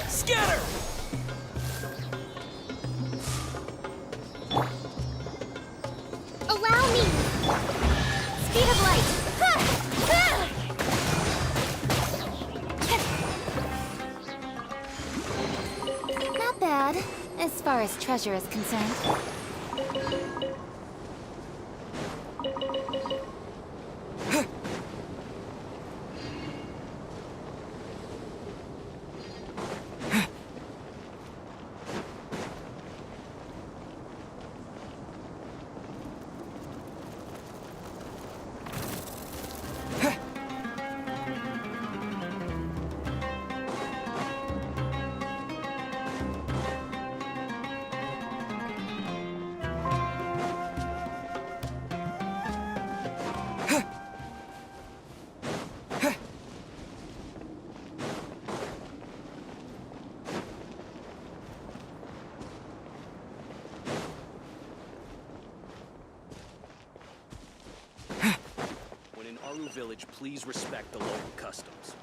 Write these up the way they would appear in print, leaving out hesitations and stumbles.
Scatter! Allow me! Speed of light! Not bad, as far as treasure is concerned. Village, please respect the local customs.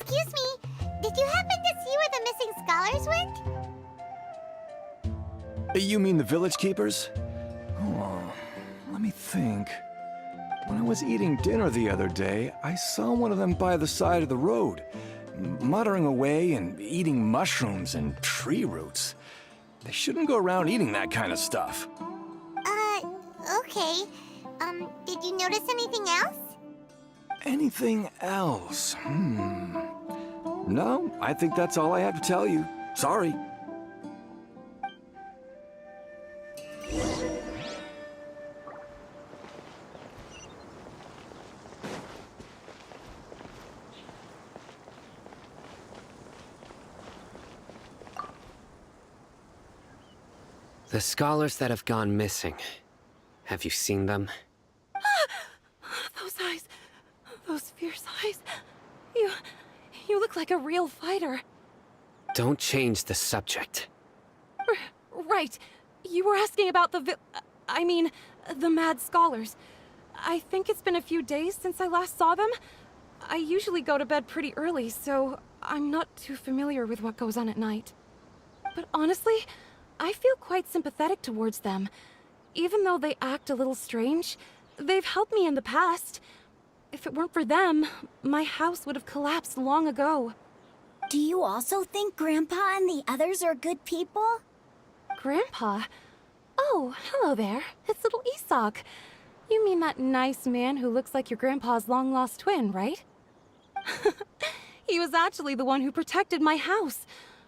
Excuse me, did you happen to see where the missing scholars went? You mean the village keepers? Oh, let me think. When I was eating dinner the other day, I saw one of them by the side of the road, muttering away and eating mushrooms and tree roots. They shouldn't go around eating that kind of stuff. Okay. Did you notice anything else? Anything else? No, I think that's all I have to tell you. Sorry. The scholars that have gone missing. Have you seen them? Those eyes. Those fierce eyes. You look like a real fighter. Don't change the subject. Right. You were asking about the the mad scholars. I think it's been a few days since I last saw them. I usually go to bed pretty early, so I'm not too familiar with what goes on at night. But honestly, I feel quite sympathetic towards them. Even though they act a little strange, they've helped me in the past. If it weren't for them, my house would have collapsed long ago. Do you also think Grandpa and the others are good people? Grandpa? Oh, hello there. It's little Isak. You mean that nice man who looks like your grandpa's long-lost twin, right? He was actually the one who protected my house.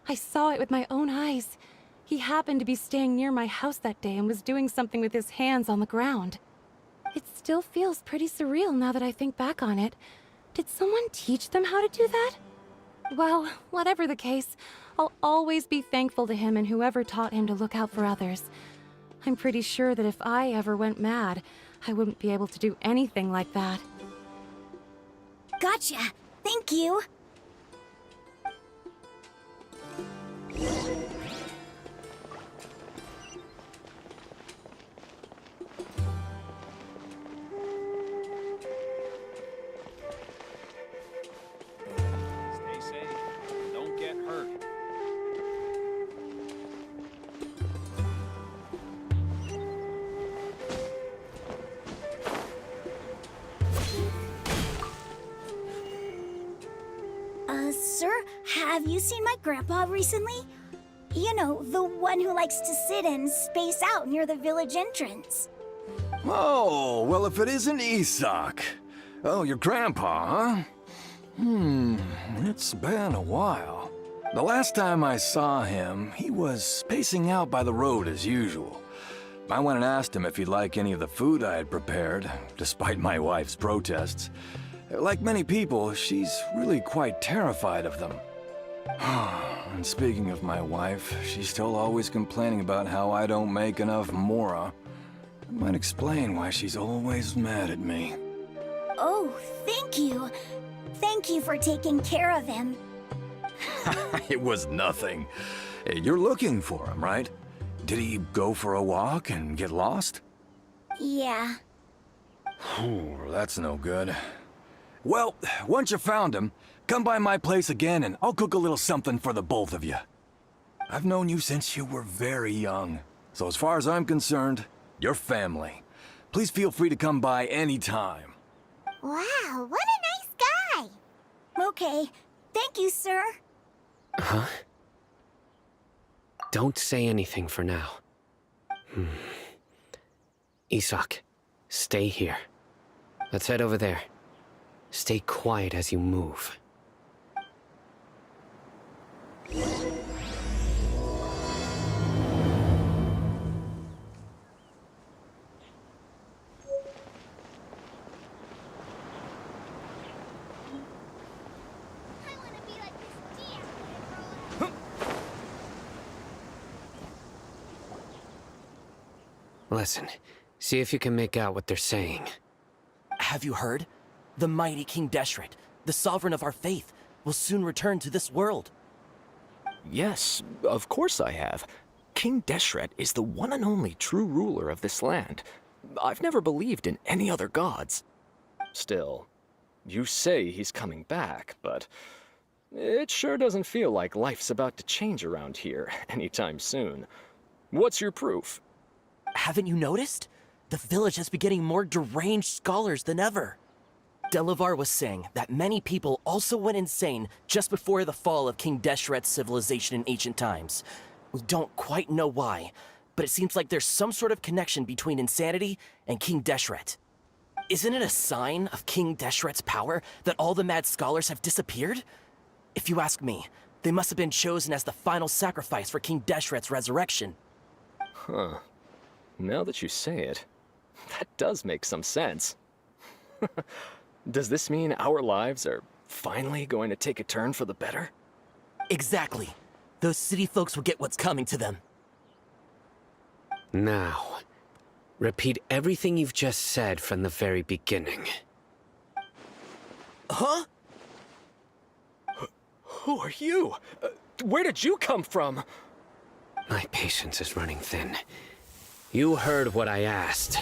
I saw it with my own eyes. He happened to be staying near my house that day and was doing something with his hands on the ground. It still feels pretty surreal now that I think back on it. Did someone teach them how to do that? Well, whatever the case, I'll always be thankful to him and whoever taught him to look out for others. I'm pretty sure that if I ever went mad, I wouldn't be able to do anything like that. Gotcha! Thank you! Have you seen my grandpa recently? You know, the one who likes to sit and space out near the village entrance. Oh, well, if it isn't Isak. Oh, your grandpa, huh? It's been a while. The last time I saw him, he was spacing out by the road as usual. I went and asked him if he'd like any of the food I had prepared, despite my wife's protests. Like many people, she's really quite terrified of them. And speaking of my wife, she's still always complaining about how I don't make enough mora. That might explain why she's always mad at me. Oh, thank you. Thank you for taking care of him. It was nothing. You're looking for him, right? Did he go for a walk and get lost? Yeah. That's no good. Well, once you found him, come by my place again and I'll cook a little something for the both of you. I've known you since you were very young, so as far as I'm concerned, you're family. Please feel free to come by anytime. Wow, what a nice guy! Okay, thank you, sir. Huh? Don't say anything for now. Isak, stay here. Let's head over there. Stay quiet as you move. Listen, see if you can make out what they're saying. Have you heard? The mighty King Deshret, the sovereign of our faith, will soon return to this world. Yes, of course I have. King Deshret is the one and only true ruler of this land. I've never believed in any other gods. Still, you say he's coming back, but it sure doesn't feel like life's about to change around here anytime soon. What's your proof? Haven't you noticed? The village has been getting more deranged scholars than ever. Delavar was saying that many people also went insane just before the fall of King Deshret's civilization in ancient times. We don't quite know why, but it seems like there's some sort of connection between insanity and King Deshret. Isn't it a sign of King Deshret's power that all the mad scholars have disappeared? If you ask me, they must have been chosen as the final sacrifice for King Deshret's resurrection. Huh. Now that you say it, that does make some sense. Does this mean our lives are finally going to take a turn for the better? Exactly. Those city folks will get what's coming to them. Now, repeat everything you've just said from the very beginning. Huh? Who are you? Where did you come from? My patience is running thin. You heard what I asked.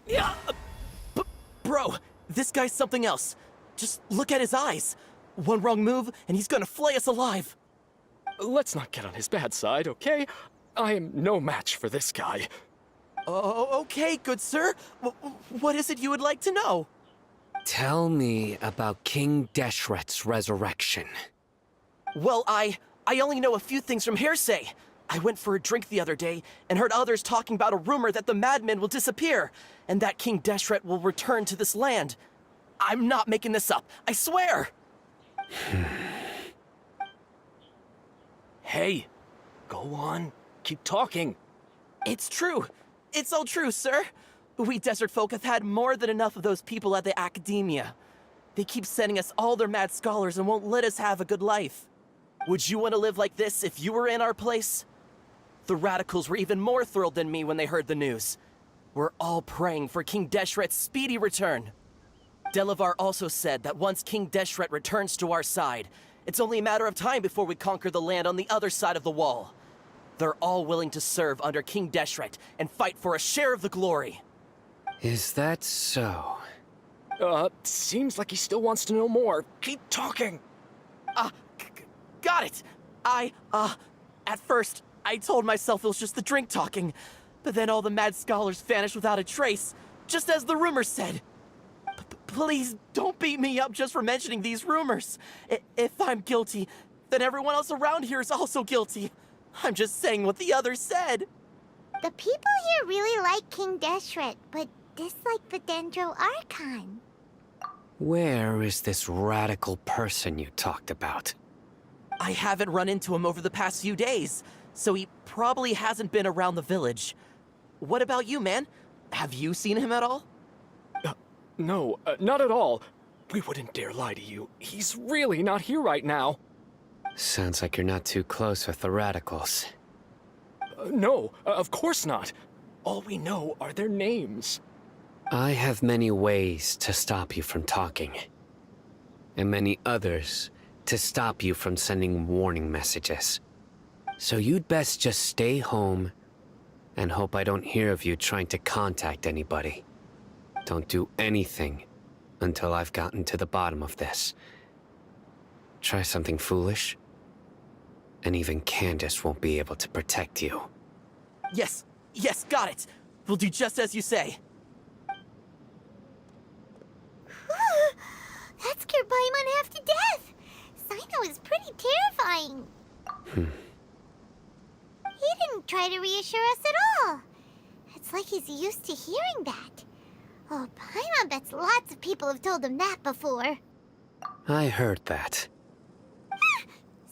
Yeah, bro, this guy's something else. Just look at his eyes. One wrong move, and he's gonna flay us alive. Let's not get on his bad side, okay? I am no match for this guy. Oh, okay, good sir. What is it you would like to know? Tell me about King Deshret's resurrection. Well, I only know a few things from hearsay. I went for a drink the other day and heard others talking about a rumor that the madmen will disappear and that King Deshret will return to this land. I'm not making this up, I swear! Hey, go on. Keep talking. It's true. It's all true, sir. We desert folk have had more than enough of those people at the academia. They keep sending us all their mad scholars and won't let us have a good life. Would you want to live like this if you were in our place? The radicals were even more thrilled than me when they heard the news. We're all praying for King Deshret's speedy return. Delavar also said that once King Deshret returns to our side, it's only a matter of time before we conquer the land on the other side of the wall. They're all willing to serve under King Deshret and fight for a share of the glory. Is that so? Seems like he still wants to know more. Keep talking. Got it! At first, I told myself it was just the drink talking, but then all the mad scholars vanished without a trace, just as the rumors said. Please don't beat me up just for mentioning these rumors. If I'm guilty, then everyone else around here is also guilty. I'm just saying what the others said. The people here really like King Deshret, but dislike the Dendro Archon. Where is this radical person you talked about? I haven't run into him over the past few days, so he probably hasn't been around the village. What about you, man? Have you seen him at all? No, not at all. We wouldn't dare lie to you. He's really not here right now. Sounds like you're not too close with the radicals. No, of course not. All we know are their names. I have many ways to stop you from talking. And many others to stop you from sending warning messages. So you'd best just stay home and hope I don't hear of you trying to contact anybody. Don't do anything until I've gotten to the bottom of this. Try something foolish, and even Candace won't be able to protect you. Yes, got it. We'll do just as you say. That scared Paimon half to death. Sino is pretty terrifying. He didn't try to reassure us at all. It's like he's used to hearing that. Oh, Paimon bets lots of people have told him that before. I heard that.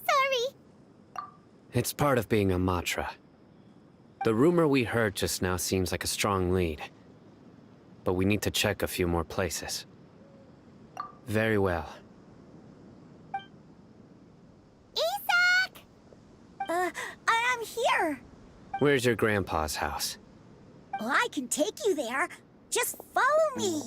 Sorry. It's part of being a Matra. The rumor we heard just now seems like a strong lead. But we need to check a few more places. Very well. Isak! I'm here. Where's your grandpa's house? Well, I can take you there. Just follow me.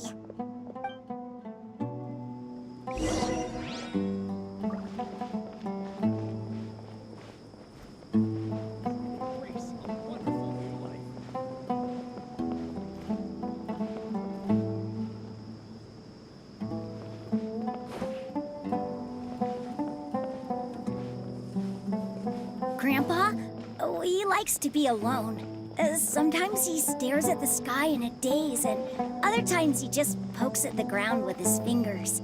Grandpa? Oh, he likes to be alone. Sometimes he stares at the sky in a daze, and other times he just pokes at the ground with his fingers.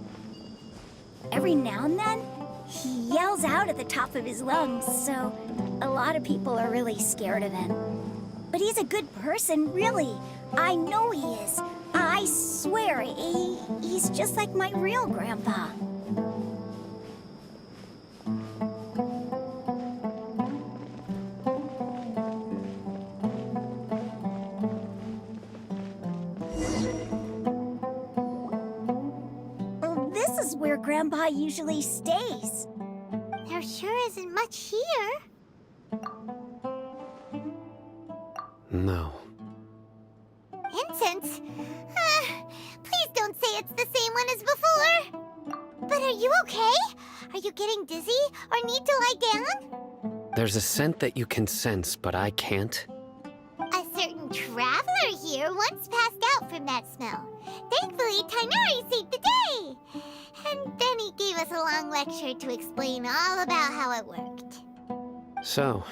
Every now and then, he yells out at the top of his lungs, so a lot of people are really scared of him. But he's a good person, really. I know he is. I swear, he's just like my real grandpa. Where Grandpa usually stays. There sure isn't much here. No. Incense? Please don't say it's the same one as before. But are you okay? Are you getting dizzy or need to lie down? There's a scent that you can sense, but I can't. A certain traveler here once passed out from that smell. Thankfully, Tainari saved the day. And then he gave us a long lecture to explain all about how it worked. So,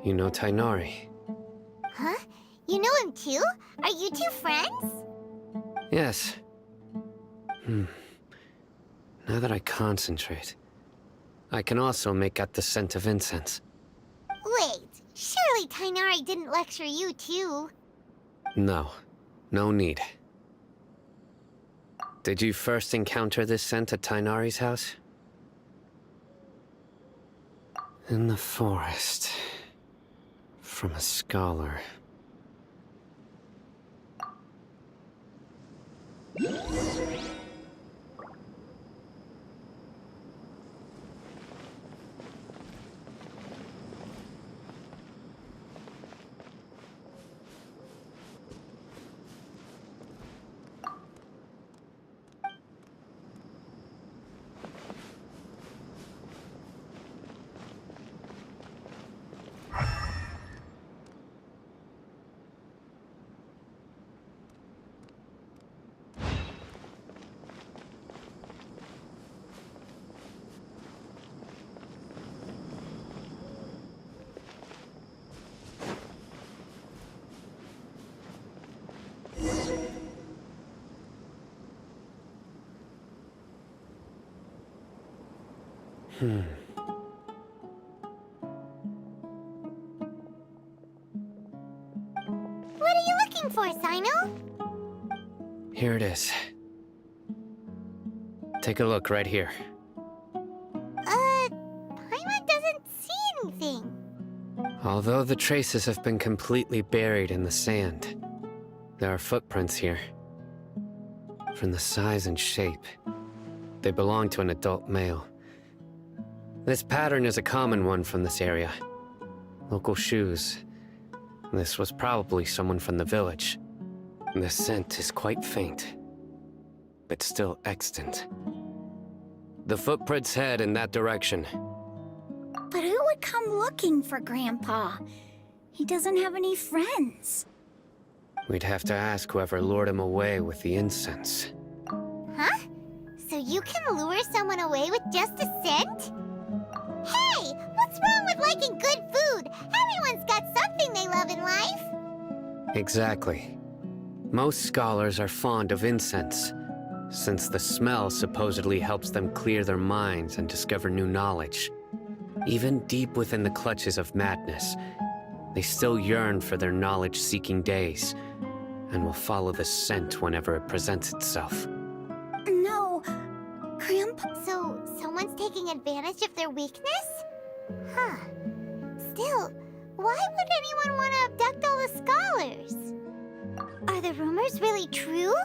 you know Tainari? Huh? You know him too? Are you two friends? Yes. Now that I concentrate, I can also make out the scent of incense. Wait, surely Tainari didn't lecture you too? No. No need. Did you first encounter this scent at Tainari's house? In the forest. From a scholar. What are you looking for, Sino? Here it is. Take a look right here. Paimon doesn't see anything. Although the traces have been completely buried in the sand, there are footprints here. From the size and shape, they belong to an adult male. This pattern is a common one from this area. Local shoes. This was probably someone from the village. The scent is quite faint, but still extant. The footprints head in that direction. But who would come looking for Grandpa? He doesn't have any friends. We'd have to ask whoever lured him away with the incense. Huh? So you can lure someone away with just a scent? Hey, what's wrong with liking good food? Everyone's got something they love in life. Exactly. Most scholars are fond of incense, since the smell supposedly helps them clear their minds and discover new knowledge. Even deep within the clutches of madness, they still yearn for their knowledge-seeking days, and will follow the scent whenever it presents itself. No, Grandpa... So, someone's taking advantage of their weakness? Huh. Still, why would anyone want to abduct all the scholars? Are the rumors really true?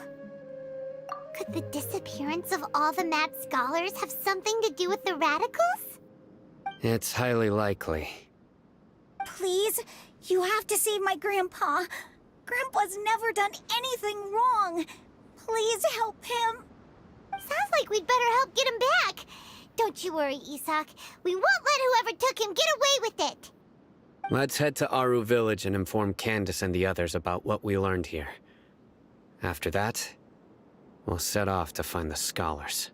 Could the disappearance of all the mad scholars have something to do with the radicals? It's highly likely. Please, you have to save my Grandpa. Grandpa's never done anything wrong. Please help him. Sounds like we'd better help get him back. Don't you worry, Isak. We won't let whoever took him get away with it. Let's head to Aru Village and inform Candace and the others about what we learned here. After that, we'll set off to find the scholars.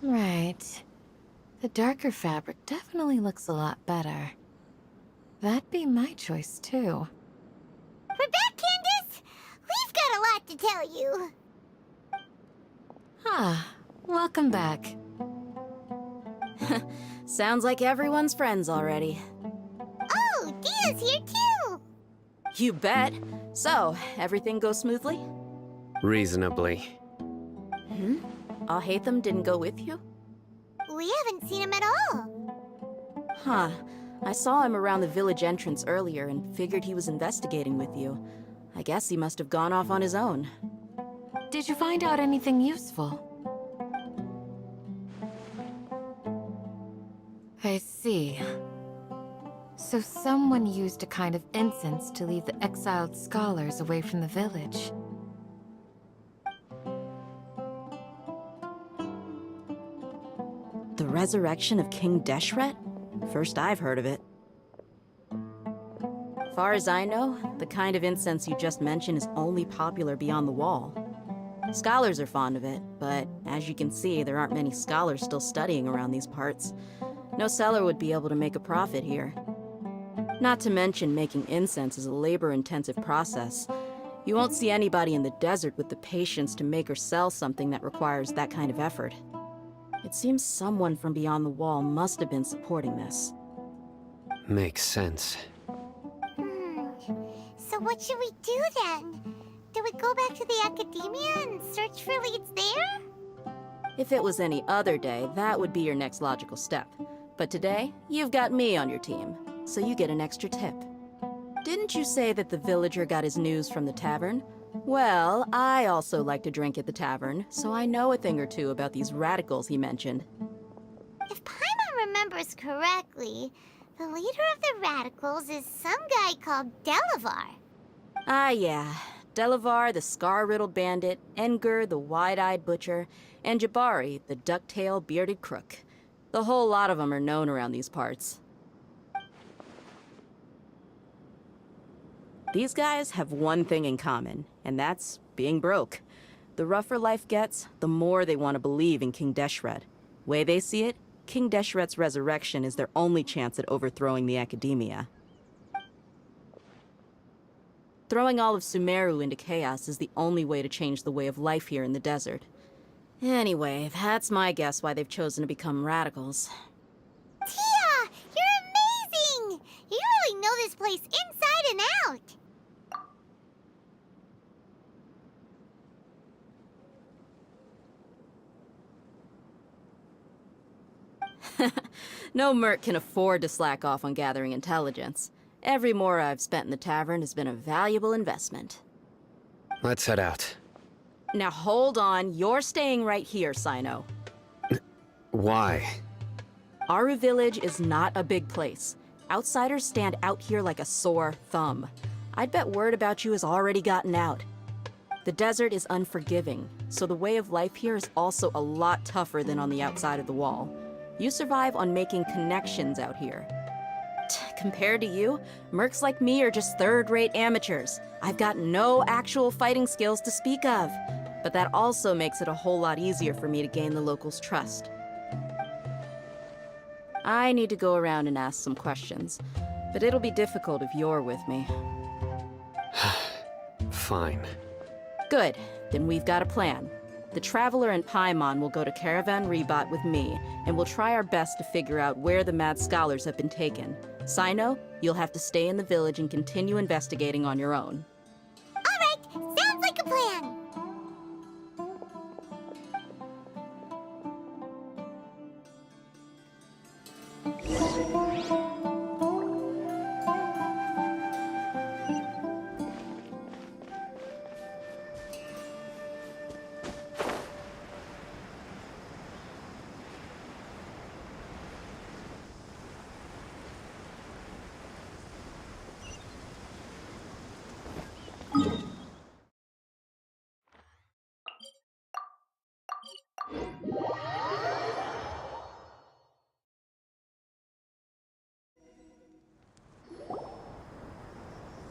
Right. The darker fabric definitely looks a lot better. That'd be my choice, too. We're back, Candace! We've got a lot to tell you. Ah, welcome back. Sounds like everyone's friends already. Oh, Dia's here too! You bet. So, everything goes smoothly? Reasonably. Alhaitham didn't go with you? We haven't seen him at all. Huh. I saw him around the village entrance earlier and figured he was investigating with you. I guess he must have gone off on his own. Did you find out anything useful? I see. So someone used a kind of incense to lead the exiled scholars away from the village. The resurrection of King Deshret? First I've heard of it. Far as I know, the kind of incense you just mentioned is only popular beyond the wall. Scholars are fond of it, but as you can see, there aren't many scholars still studying around these parts. No seller would be able to make a profit here. Not to mention, making incense is a labor-intensive process. You won't see anybody in the desert with the patience to make or sell something that requires that kind of effort. It seems someone from beyond the wall must have been supporting this. Makes sense. So what should we do then? Do we go back to the academia and search for leads there? If it was any other day, that would be your next logical step. But today, you've got me on your team, so you get an extra tip. Didn't you say that the villager got his news from the tavern? Well, I also like to drink at the tavern, so I know a thing or two about these radicals he mentioned. If Paimon remembers correctly, the leader of the radicals is some guy called Delavar. Ah, yeah. Delavar, the scar-riddled bandit, Enger, the wide-eyed butcher, and Jabari, the duck-tailed bearded crook. The whole lot of them are known around these parts. These guys have one thing in common, and that's being broke. The rougher life gets, the more they want to believe in King Deshret. Way they see it, King Deshret's resurrection is their only chance at overthrowing the Academia. Throwing all of Sumeru into chaos is the only way to change the way of life here in the desert. Anyway, that's my guess why they've chosen to become radicals. Tia! You're amazing! You really know this place inside and out! No merc can afford to slack off on gathering intelligence. Every mora I've spent in the tavern has been a valuable investment. Let's head out. Now hold on, you're staying right here, Sino. Why? Aru Village is not a big place. Outsiders stand out here like a sore thumb. I'd bet word about you has already gotten out. The desert is unforgiving, so the way of life here is also a lot tougher than on the outside of the wall. You survive on making connections out here. Compared to you, mercs like me are just third-rate amateurs. I've got no actual fighting skills to speak of. But that also makes it a whole lot easier for me to gain the locals' trust. I need to go around and ask some questions, but it'll be difficult if you're with me. Fine. Good, then we've got a plan. The Traveler and Paimon will go to Caravan Rebat with me, and we'll try our best to figure out where the Mad Scholars have been taken. Sino, you'll have to stay in the village and continue investigating on your own. Alright, sounds like a plan!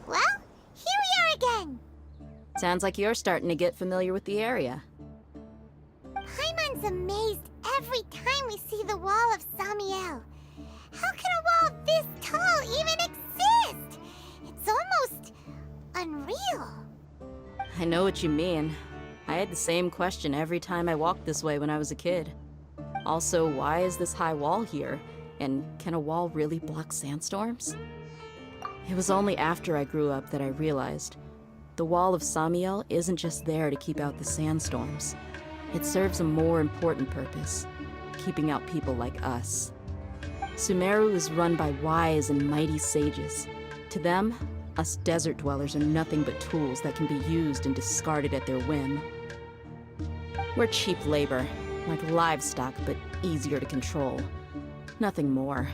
Well, here we are again! Sounds like you're starting to get familiar with the area. Paimon's amazed every time we see the wall of Samiel. How can a wall this tall even exist? It's almost unreal. I know what you mean. I had the same question every time I walked this way when I was a kid. Also, why is this high wall here? And can a wall really block sandstorms? It was only after I grew up that I realized the wall of Samiel isn't just there to keep out the sandstorms. It serves a more important purpose, keeping out people like us. Sumeru is run by wise and mighty sages. To them, us desert dwellers are nothing but tools that can be used and discarded at their whim. We're cheap labor, like livestock, but easier to control. Nothing more.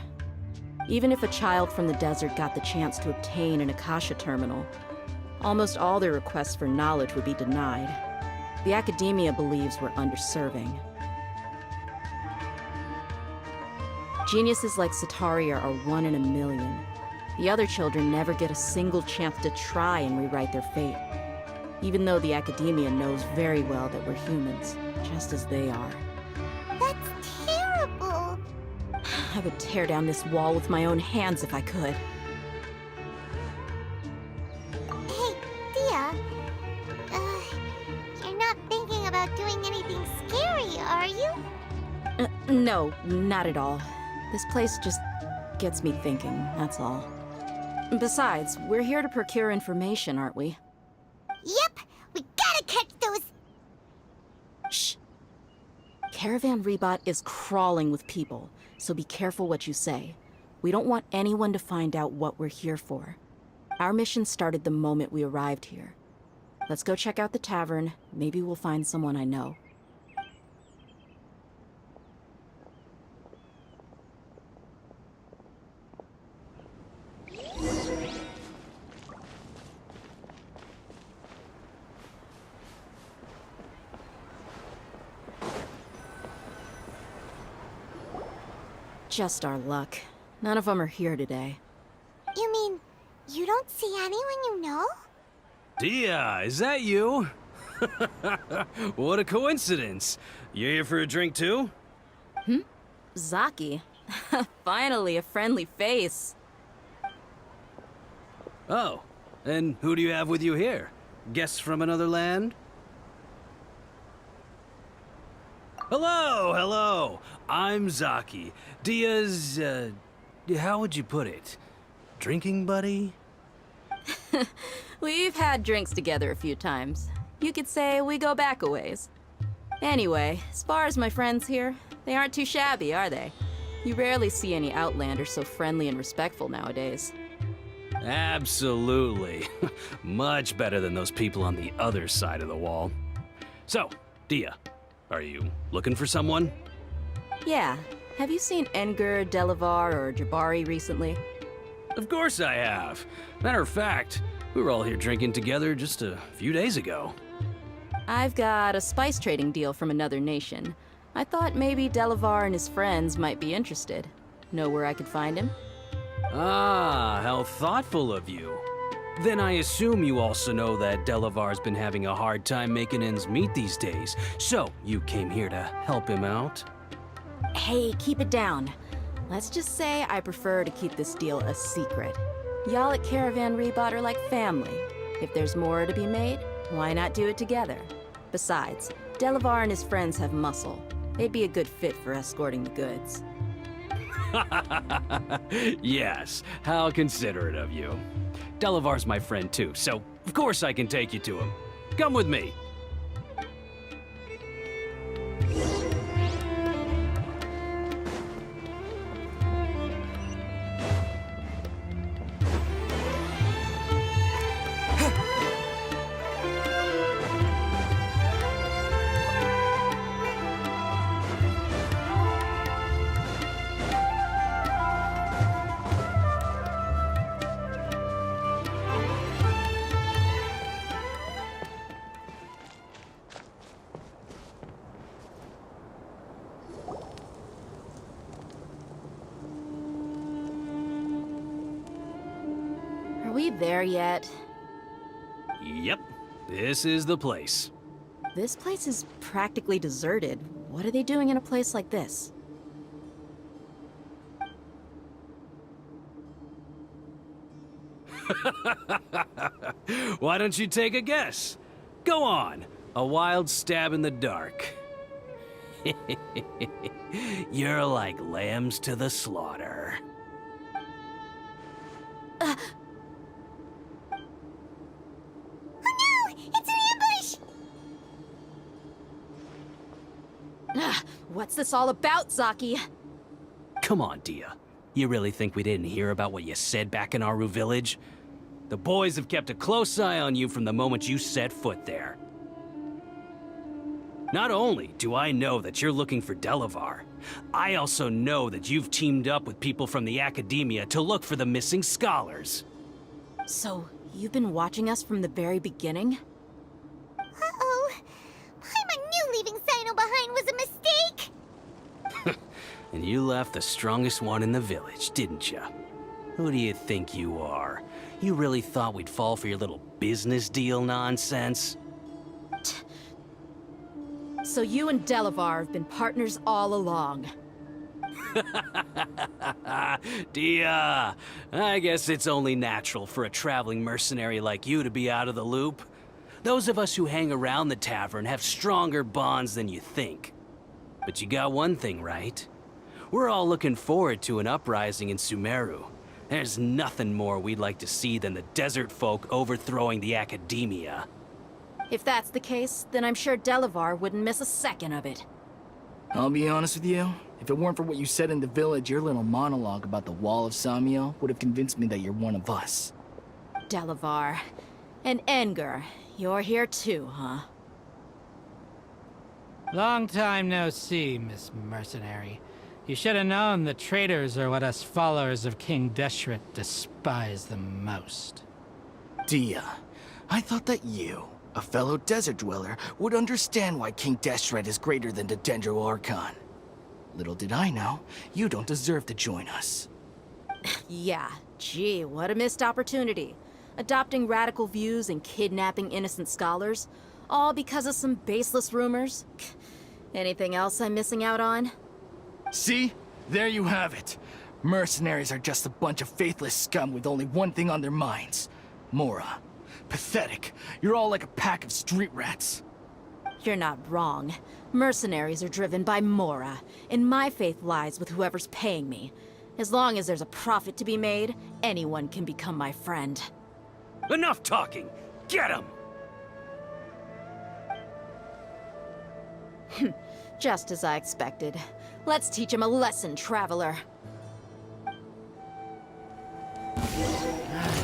Even if a child from the desert got the chance to obtain an Akasha terminal, almost all their requests for knowledge would be denied. The Academia believes we're underserving. Geniuses like Sataria are one in a million. The other children never get a single chance to try and rewrite their fate, even though the Academia knows very well that we're humans, just as they are. That's terrible. I would tear down this wall with my own hands if I could. Hey, Thea. You're not thinking about doing anything scary, are you? No, not at all. This place just gets me thinking, that's all. Besides, we're here to procure information, aren't we? Yep, we gotta catch those... Shh. Caravan Rebat is crawling with people, so be careful what you say. We don't want anyone to find out what we're here for. Our mission started the moment we arrived here. Let's go check out the tavern. Maybe we'll find someone I know. Just our luck. None of them are here today. You mean, you don't see anyone you know? Dia, is that you? What a coincidence. You here for a drink too? Zaki. Finally, a friendly face. Oh, and who do you have with you here? Guests from another land? Hello, hello. I'm Zaki. Dia's, how would you put it? Drinking buddy? We've had drinks together a few times. You could say we go back a ways. Anyway, as far as my friends here, they aren't too shabby, are they? You rarely see any Outlanders so friendly and respectful nowadays. Absolutely. Much better than those people on the other side of the wall. So, Dia, are you looking for someone? Yeah. Have you seen Engur, Delavar, or Jabari recently? Of course I have. Matter of fact, we were all here drinking together just a few days ago. I've got a spice trading deal from another nation. I thought maybe Delavar and his friends might be interested. Know where I could find him? Ah, how thoughtful of you. Then I assume you also know that Delavar's been having a hard time making ends meet these days, so you came here to help him out? Hey, keep it down. Let's just say I prefer to keep this deal a secret. Y'all at Caravan Rebot are like family. If there's more to be made, why not do it together? Besides, Delavar and his friends have muscle. They'd be a good fit for escorting the goods. Yes, how considerate of you. Delavar's my friend too, so of course I can take you to him. Come with me. Are we there yet? Yep, this is the place. This place is practically deserted. What are they doing in a place like this? Why don't you take a guess? Go on, a wild stab in the dark. You're like lambs to the slaughter. Oh no! It's an ambush! What's this all about, Zaki? Come on, Dia. You really think we didn't hear about what you said back in Aru village? The boys have kept a close eye on you from the moment you set foot there. Not only do I know that you're looking for Delavar, I also know that you've teamed up with people from the Academia to look for the missing scholars. So, you've been watching us from the very beginning? Uh-oh. Paimon knew leaving Sino behind was a mistake! And you left the strongest one in the village, didn't you? Who do you think you are? You really thought we'd fall for your little business deal nonsense? So you and Delavar have been partners all along. Dia, I guess it's only natural for a traveling mercenary like you to be out of the loop. Those of us who hang around the tavern have stronger bonds than you think. But you got one thing right. We're all looking forward to an uprising in Sumeru. There's nothing more we'd like to see than the desert folk overthrowing the Academia. If that's the case, then I'm sure Delavar wouldn't miss a second of it. I'll be honest with you. If it weren't for what you said in the village, your little monologue about the Wall of Samiel would have convinced me that you're one of us. Delavar. And Engur. You're here too, huh? Long time no see, Miss Mercenary. You should have known the traitors are what us followers of King Deshret despise the most. Dia, I thought that you, a fellow desert dweller, would understand why King Deshret is greater than the Dendro Archon. Little did I know, you don't deserve to join us. Yeah, gee, what a missed opportunity. Adopting radical views and kidnapping innocent scholars, all because of some baseless rumors. Anything else I'm missing out on? See? There you have it. Mercenaries are just a bunch of faithless scum with only one thing on their minds. Mora. Pathetic. You're all like a pack of street rats. You're not wrong. Mercenaries are driven by Mora, and my faith lies with whoever's paying me. As long as there's a profit to be made, anyone can become my friend. Enough talking! Get him! Just as I expected. Let's teach him a lesson, traveler.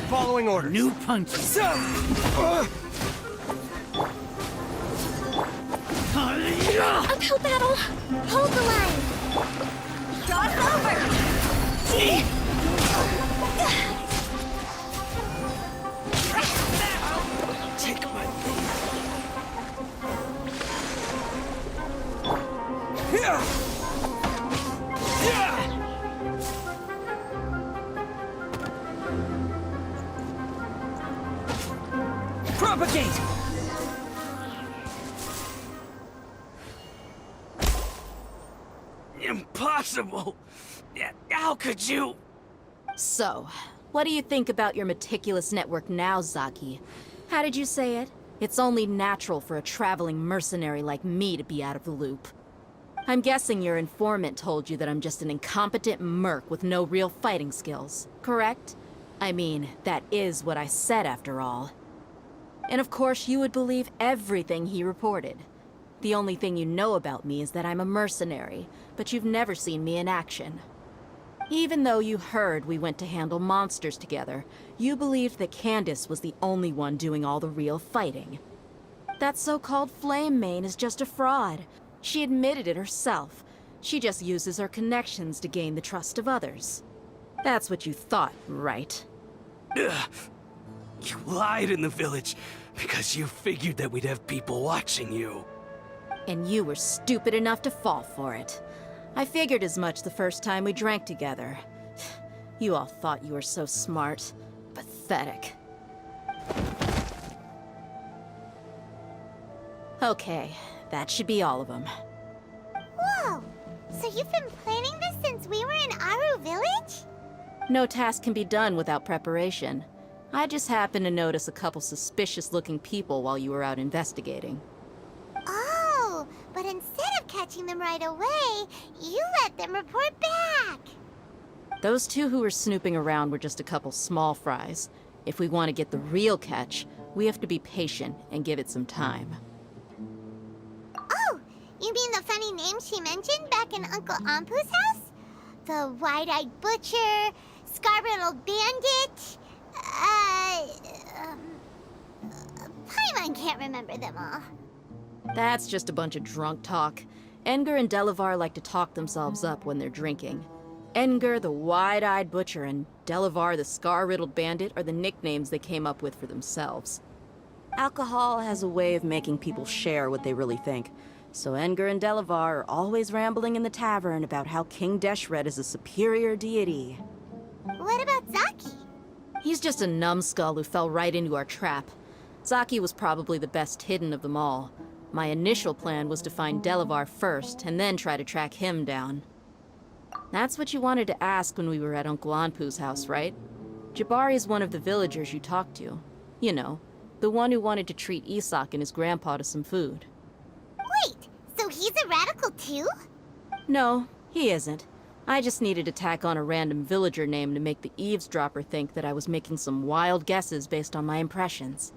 Following orders. New punches. Uphill battle! Hold the line! Cross over! Take my propagate! Impossible! How could you? So, what do you think about your meticulous network now, Zaki? How did you say it? It's only natural for a traveling mercenary like me to be out of the loop. I'm guessing your informant told you that I'm just an incompetent merc with no real fighting skills, correct? I mean, that is what I said after all. And of course you would believe everything he reported. The only thing you know about me is that I'm a mercenary, but you've never seen me in action. Even though you heard we went to handle monsters together, you believed that Candace was the only one doing all the real fighting. That so-called Flame Mane is just a fraud. She admitted it herself. She just uses her connections to gain the trust of others. That's what you thought, right? Ugh. You lied in the village because you figured that we'd have people watching you. And you were stupid enough to fall for it. I figured as much the first time we drank together. You all thought you were so smart. Pathetic. Okay, that should be all of them. Whoa! So you've been planning this since we were in Aru Village? No task can be done without preparation. I just happened to notice a couple suspicious-looking people while you were out investigating. Oh, but instead of catching them right away, you let them report back. Those two who were snooping around were just a couple small fries. If we want to get the real catch, we have to be patient and give it some time. Oh, you mean the funny name she mentioned back in Uncle Ampu's house? The wide-eyed butcher, scar-riddled bandit, Paimon can't remember them all. That's just a bunch of drunk talk. Edgar and Delavar like to talk themselves up when they're drinking. Edgar, the wide-eyed butcher, and Delavar, the scar-riddled bandit, are the nicknames they came up with for themselves. Alcohol has a way of making people share what they really think. So Edgar and Delavar are always rambling in the tavern about how King Deshret is a superior deity. What about Zaki? He's just a numbskull who fell right into our trap. Zaki was probably the best hidden of them all. My initial plan was to find Delavar first, and then try to track him down. That's what you wanted to ask when we were at Uncle Anpu's house, right? Jabari is one of the villagers you talked to. You know, the one who wanted to treat Isak and his grandpa to some food. Wait, so he's a radical too? No, he isn't. I just needed to tack on a random villager name to make the eavesdropper think that I was making some wild guesses based on my impressions.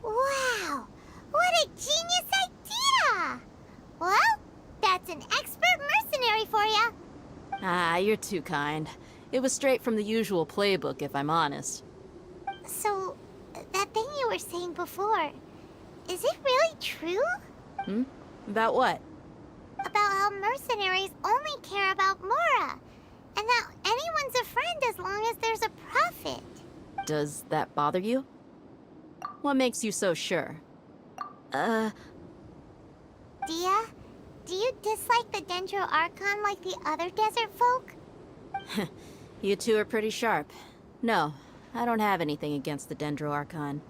Wow, what a genius idea! Well, that's an expert mercenary for ya. Ah, you're too kind. It was straight from the usual playbook, if I'm honest. So, that thing you were saying before, is it really true? About what? About how mercenaries only care about Mora, and that anyone's a friend as long as there's a profit. Does that bother you? What makes you so sure? Dia, Do you dislike the Dendro Archon like the other desert folk? You two are pretty sharp. No, I don't have anything against the Dendro Archon.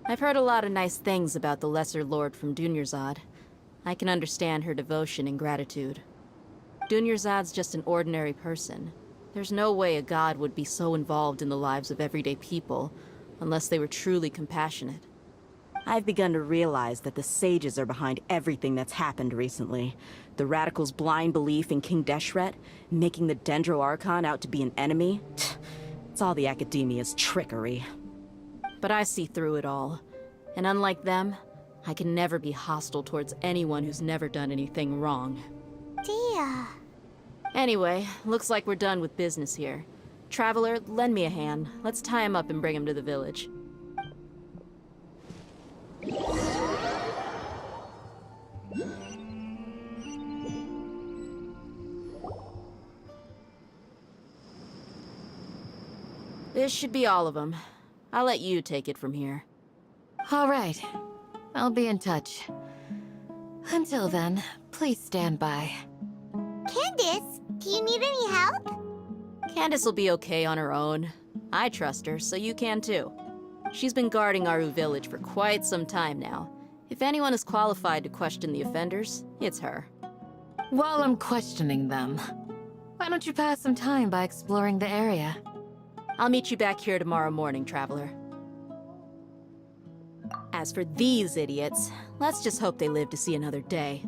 I've heard a lot of nice things about the Lesser Lord from Dunyarzad. I can understand her devotion and gratitude. Dunyarzad's just an ordinary person. There's no way a god would be so involved in the lives of everyday people, unless they were truly compassionate. I've begun to realize that the sages are behind everything that's happened recently. The radicals' blind belief in King Deshret, making the Dendro Archon out to be an enemy. It's all the academia's trickery. But I see through it all. And unlike them, I can never be hostile towards anyone who's never done anything wrong. Dia. Anyway, looks like we're done with business here. Traveler, lend me a hand. Let's tie him up and bring him to the village. This should be all of them. I'll let you take it from here. All right. I'll be in touch. Until then, please stand by. Candace, do you need any help? Candace will be okay on her own. I trust her, so you can too. She's been guarding Aru village for quite some time now. If anyone is qualified to question the offenders, it's her. While I'm questioning them, why don't you pass some time by exploring the area? I'll meet you back here tomorrow morning, Traveler. As for these idiots, let's just hope they live to see another day.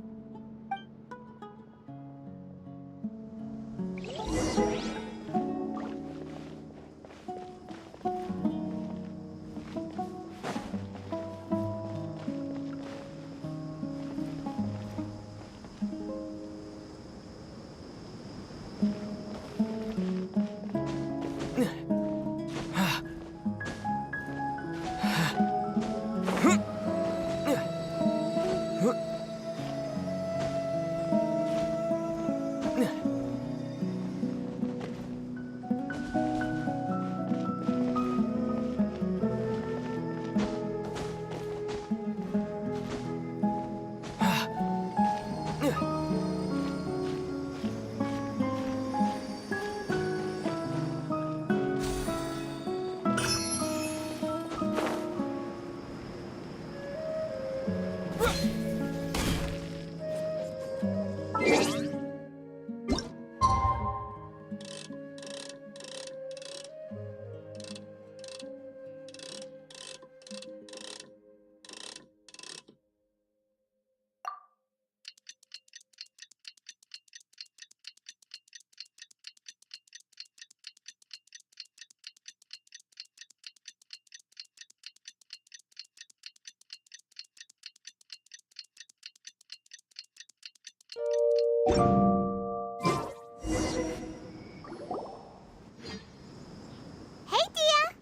Hey, Dia!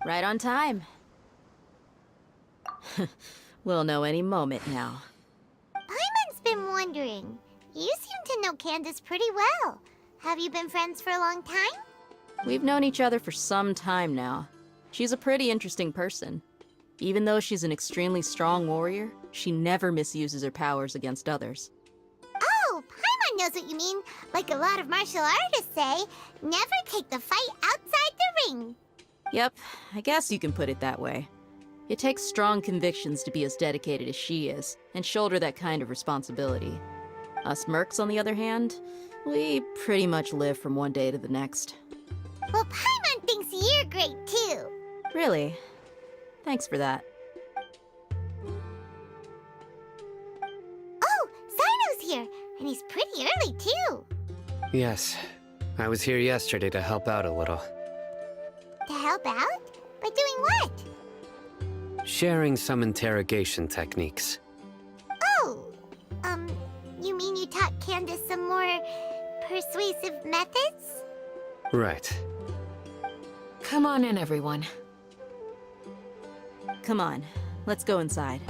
Right on time. We'll know any moment now. Paimon's been wondering. You seem to know Candace pretty well. Have you been friends for a long time? We've known each other for some time now. She's a pretty interesting person. Even though she's an extremely strong warrior, she never misuses her powers against others. Oh, Paimon knows what you mean. Like a lot of martial artists say, never take the fight outside the ring. Yep, I guess you can put it that way. It takes strong convictions to be as dedicated as she is, and shoulder that kind of responsibility. Us mercs, on the other hand, we pretty much live from one day to the next. Well, Paimon thinks you're great too. Really? Thanks for that. Oh, Sino's here, and he's pretty early too. Yes, I was here yesterday to help out a little. To help out? By doing what? Sharing some interrogation techniques. Oh, you mean you taught Candace some more persuasive methods? Right. Come on in, everyone. Come on, let's go inside.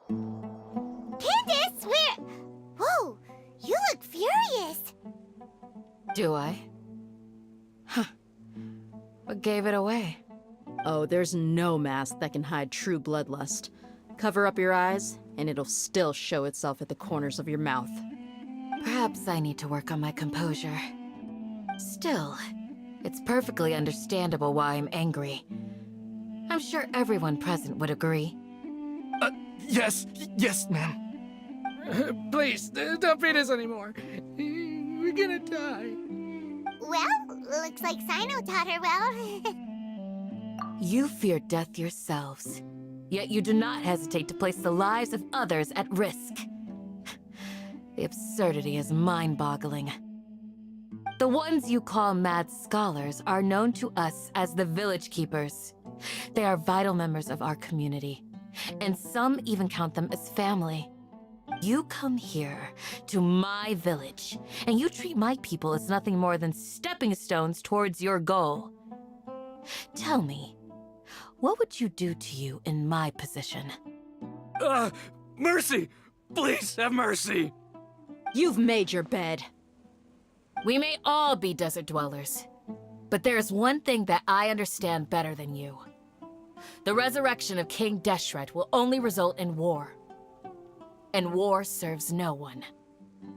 Candace, where... Whoa, you look furious. Do I? Huh. What gave it away? Oh, there's no mask that can hide true bloodlust. Cover up your eyes, and it'll still show itself at the corners of your mouth. Perhaps I need to work on my composure. Still, it's perfectly understandable why I'm angry. I'm sure everyone present would agree. Yes, ma'am. Please, don't beat us anymore. We're gonna die. Well, looks like Sino taught her well. You fear death yourselves, yet you do not hesitate to place the lives of others at risk. The absurdity is mind-boggling. The ones you call mad scholars are known to us as the Village Keepers. They are vital members of our community, and some even count them as family. You come here to my village, and you treat my people as nothing more than stepping stones towards your goal. Tell me, what would you do to you in my position? Mercy! Please have mercy! You've made your bed. We may all be desert dwellers, but there is one thing that I understand better than you. The resurrection of King Deshret will only result in war. And war serves no one.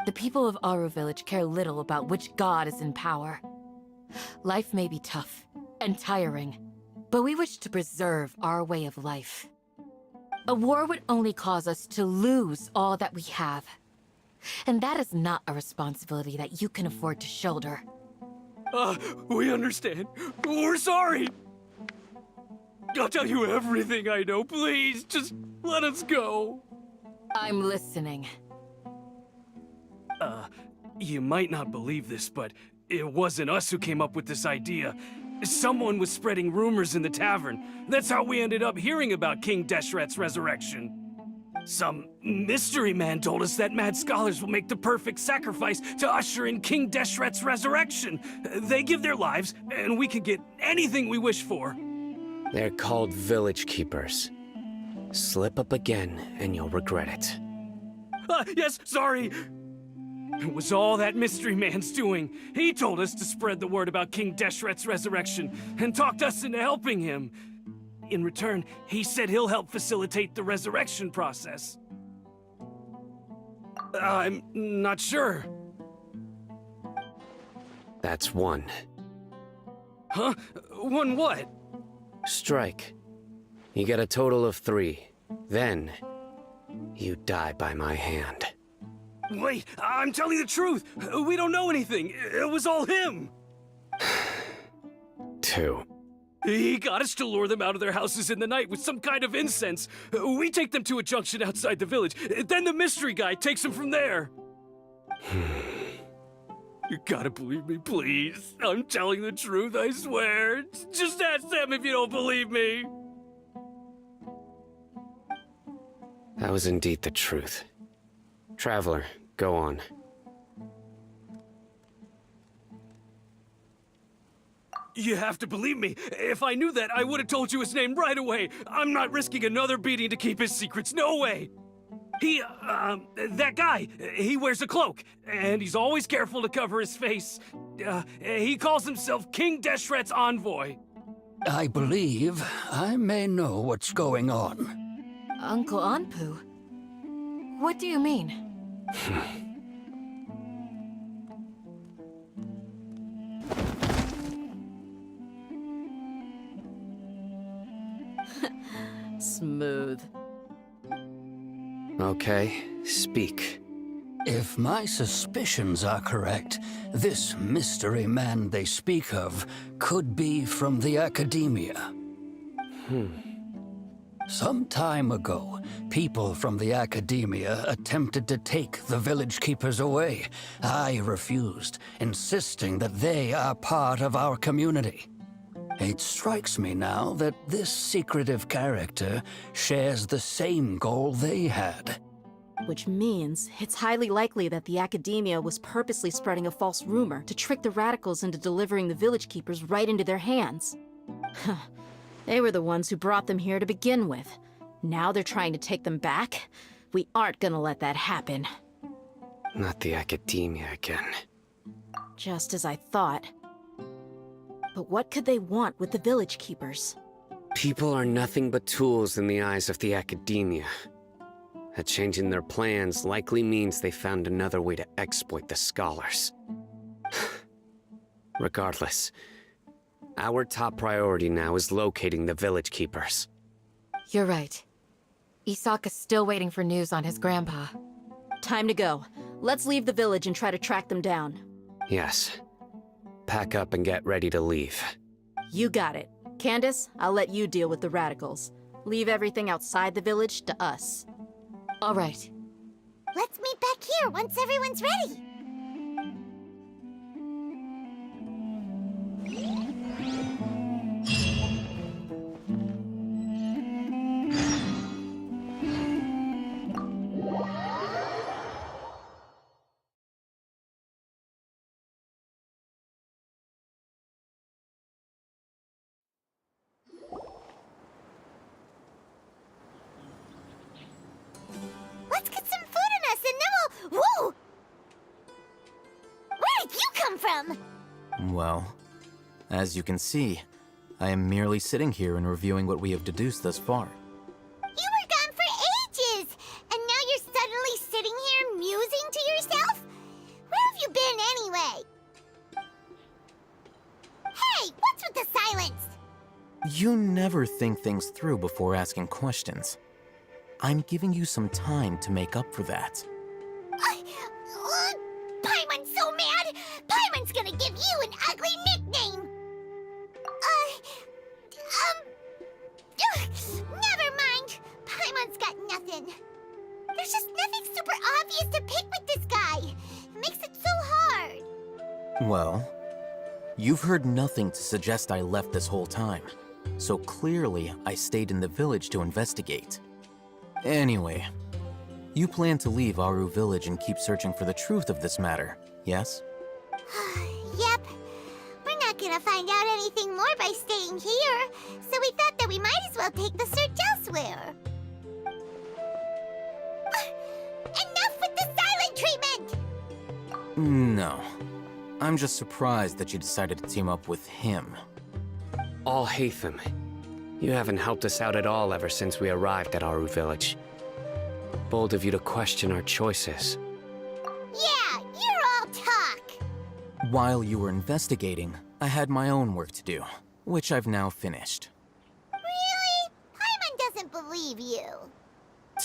The people of Aru Village care little about which god is in power. Life may be tough and tiring, but we wish to preserve our way of life. A war would only cause us to lose all that we have. And that is not a responsibility that you can afford to shoulder. We understand. We're sorry! I'll tell you everything I know, please. Just let us go. I'm listening. You might not believe this, but it wasn't us who came up with this idea. Someone was spreading rumors in the tavern. That's how we ended up hearing about King Deshret's resurrection. Some mystery man told us that mad scholars will make the perfect sacrifice to usher in King Deshret's resurrection. They give their lives, and we can get anything we wish for. They're called Village Keepers. Slip up again, and you'll regret it. Yes, sorry. It was all that mystery man's doing. He told us to spread the word about King Deshret's resurrection, and talked us into helping him. In return, he said he'll help facilitate the resurrection process. I'm not sure. That's one. Huh? One what? Strike. You get a total of 3. Then, you die by my hand. Wait, I'm telling the truth. We don't know anything. It was all him. 2. He got us to lure them out of their houses in the night with some kind of incense. We take them to a junction outside the village. Then the mystery guy takes them from there. You gotta believe me, please. I'm telling the truth, I swear. Just ask them if you don't believe me. That was indeed the truth. Traveler, go on. You have to believe me. If I knew that, I would have told you his name right away. I'm not risking another beating to keep his secrets. No way. That guy, he wears a cloak, and he's always careful to cover his face. He calls himself King Deshret's envoy. I believe I may know what's going on. Uncle Anpu? What do you mean? Smooth. Okay, speak. If my suspicions are correct, this mystery man they speak of could be from the Academia. Some time ago, people from the Academia attempted to take the Village Keepers away. I refused, insisting that they are part of our community. It strikes me now that this secretive character shares the same goal they had. Which means it's highly likely that the Academia was purposely spreading a false rumor to trick the radicals into delivering the Village Keepers right into their hands. They were the ones who brought them here to begin with. Now they're trying to take them back? We aren't gonna let that happen. Not the academia again. Just as I thought. But what could they want with the village keepers? People are nothing but tools in the eyes of the academia. A change in their plans likely means they found another way to exploit the scholars. Regardless, our top priority now is locating the village keepers. You're right. Isak is still waiting for news on his grandpa. Time to go. Let's leave the village and try to track them down. Yes. Pack up and get ready to leave. You got it. Candace, I'll let you deal with the radicals. Leave everything outside the village to us. All right. Let's meet back here once everyone's ready. Let's get some food in us and then we'll... Whoa! Where did you come from? Well, as you can see, I am merely sitting here and reviewing what we have deduced thus far. You were gone for ages! And now you're suddenly sitting here musing to yourself? Where have you been anyway? Hey, what's with the silence? You never think things through before asking questions. I'm giving you some time to make up for that. Paimon's so mad! Paimon's gonna give you an ugly nickname! Never mind! Paimon's got nothing. There's just nothing super obvious to pick with this guy. It makes it so hard. Well, you've heard nothing to suggest I left this whole time. So clearly, I stayed in the village to investigate. Anyway, you plan to leave Aru village and keep searching for the truth of this matter, yes? Yep. We're not gonna find out anything more by staying here, so we thought that we might as well take the search elsewhere. Enough with the silent treatment! No. I'm just surprised that you decided to team up with him. All Hatham, you haven't helped us out at all ever since we arrived at Aru village. Bold of you to question our choices. Yeah, you're all talk! While you were investigating, I had my own work to do, which I've now finished. Really? Paimon doesn't believe you.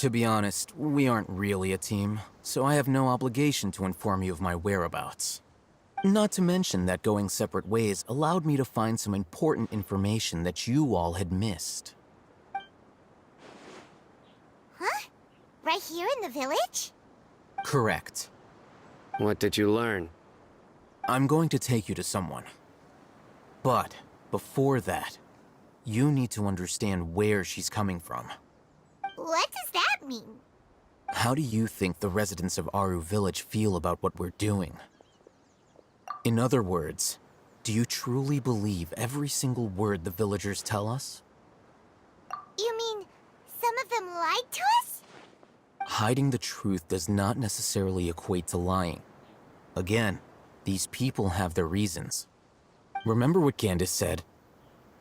To be honest, we aren't really a team, so I have no obligation to inform you of my whereabouts. Not to mention that going separate ways allowed me to find some important information that you all had missed. Huh? Right here in the village? Correct. What did you learn? I'm going to take you to someone. But before that, you need to understand where she's coming from. What does that mean? How do you think the residents of Aru village feel about what we're doing? In other words, do you truly believe every single word the villagers tell us? You mean, some of them lied to us? Hiding the truth does not necessarily equate to lying. Again, these people have their reasons. Remember what Candace said?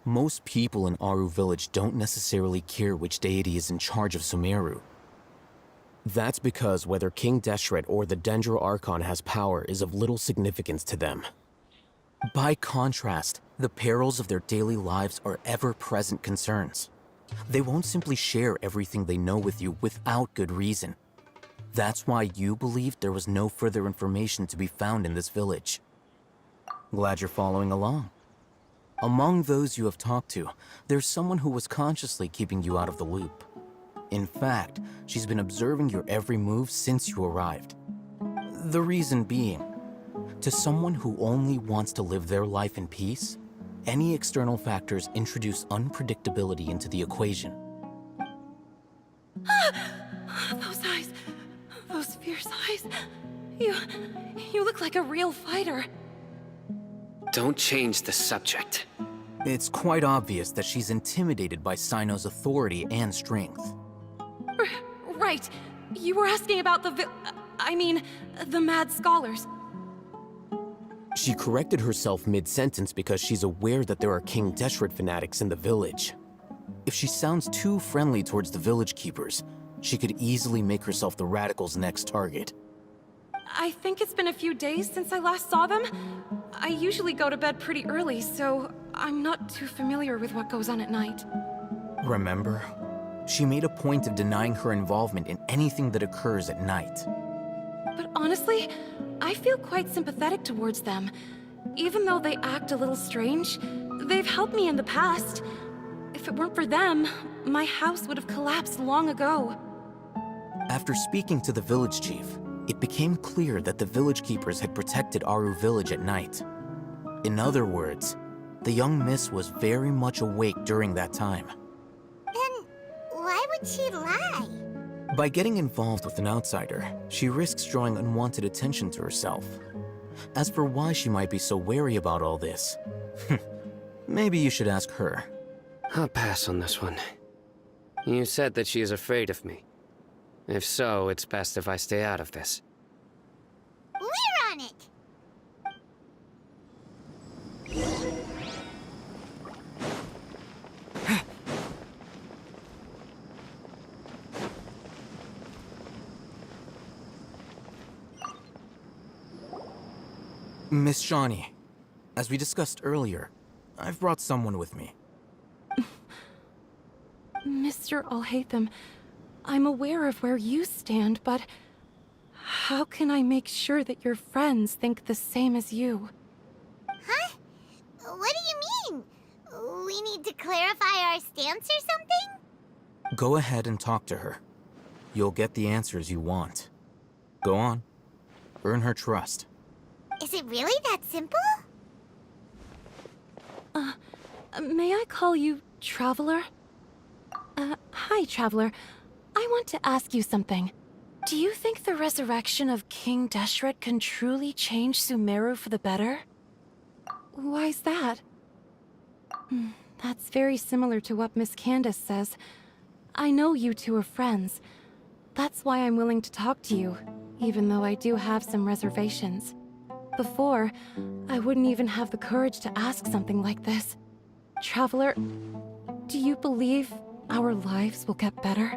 Most people in Aru village don't necessarily care which deity is in charge of Sumeru. That's because whether King Deshret or the Dendro Archon has power is of little significance to them. By contrast, the perils of their daily lives are ever-present concerns. They won't simply share everything they know with you without good reason. That's why you believed there was no further information to be found in this village. Glad you're following along. Among those you have talked to, there's someone who was consciously keeping you out of the loop. In fact, she's been observing your every move since you arrived. The reason being, to someone who only wants to live their life in peace, any external factors introduce unpredictability into the equation. Those eyes. Those fierce eyes. You look like a real fighter. Don't change the subject. It's quite obvious that she's intimidated by Sino's authority and strength. Right. You were asking about the Mad Scholars. She corrected herself mid-sentence because she's aware that there are King Deshret fanatics in the village. If she sounds too friendly towards the village keepers, she could easily make herself the Radicals' next target. I think it's been a few days since I last saw them. I usually go to bed pretty early, so I'm not too familiar with what goes on at night. Remember? She made a point of denying her involvement in anything that occurs at night. But honestly, I feel quite sympathetic towards them. Even though they act a little strange, they've helped me in the past. If it weren't for them, my house would have collapsed long ago. After speaking to the village chief, it became clear that the village keepers had protected Aru village at night. In other words, the young miss was very much awake during that time. Then why would she lie? By getting involved with an outsider, she risks drawing unwanted attention to herself. As for why she might be so wary about all this, maybe you should ask her. I'll pass on this one. You said that she is afraid of me. If so, it's best if I stay out of this. We're on it! Miss Shawnee, as we discussed earlier, I've brought someone with me. Mr. Alhaitham, I'm aware of where you stand, but how can I make sure that your friends think the same as you? Huh? What do you mean? We need to clarify our stance or something? Go ahead and talk to her. You'll get the answers you want. Go on. Earn her trust. Is it really that simple? May I call you Traveler? Hi, Traveler. I want to ask you something. Do you think the resurrection of King Deshret can truly change Sumeru for the better? Why's that? That's very similar to what Miss Candace says. I know you two are friends. That's why I'm willing to talk to you, even though I do have some reservations. Before, I wouldn't even have the courage to ask something like this. Traveler, do you believe our lives will get better?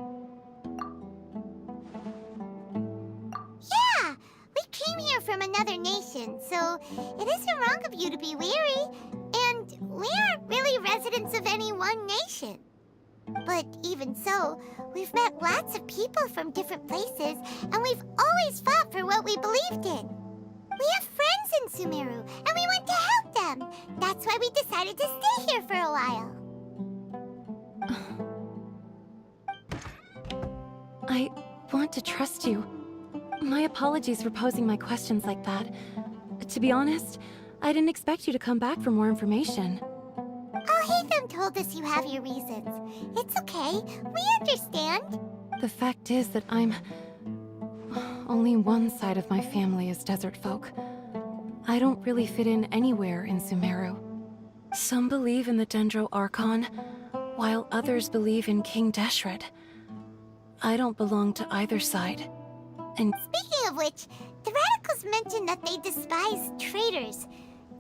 Yeah! We came here from another nation, so it isn't wrong of you to be weary. And we aren't really residents of any one nation. But even so, we've met lots of people from different places, and we've always fought for what we believed in. We have friends in Sumeru, and we want to help them. That's why we decided to stay here for a while. I want to trust you. My apologies for posing my questions like that. To be honest, I didn't expect you to come back for more information. Alhaitham told us you have your reasons. It's okay. We understand. The fact is that only one side of my family is desert folk. I don't really fit in anywhere in Sumeru. Some believe in the Dendro Archon, while others believe in King Deshret. I don't belong to either side. And speaking of which, the Radicals mentioned that they despise traitors.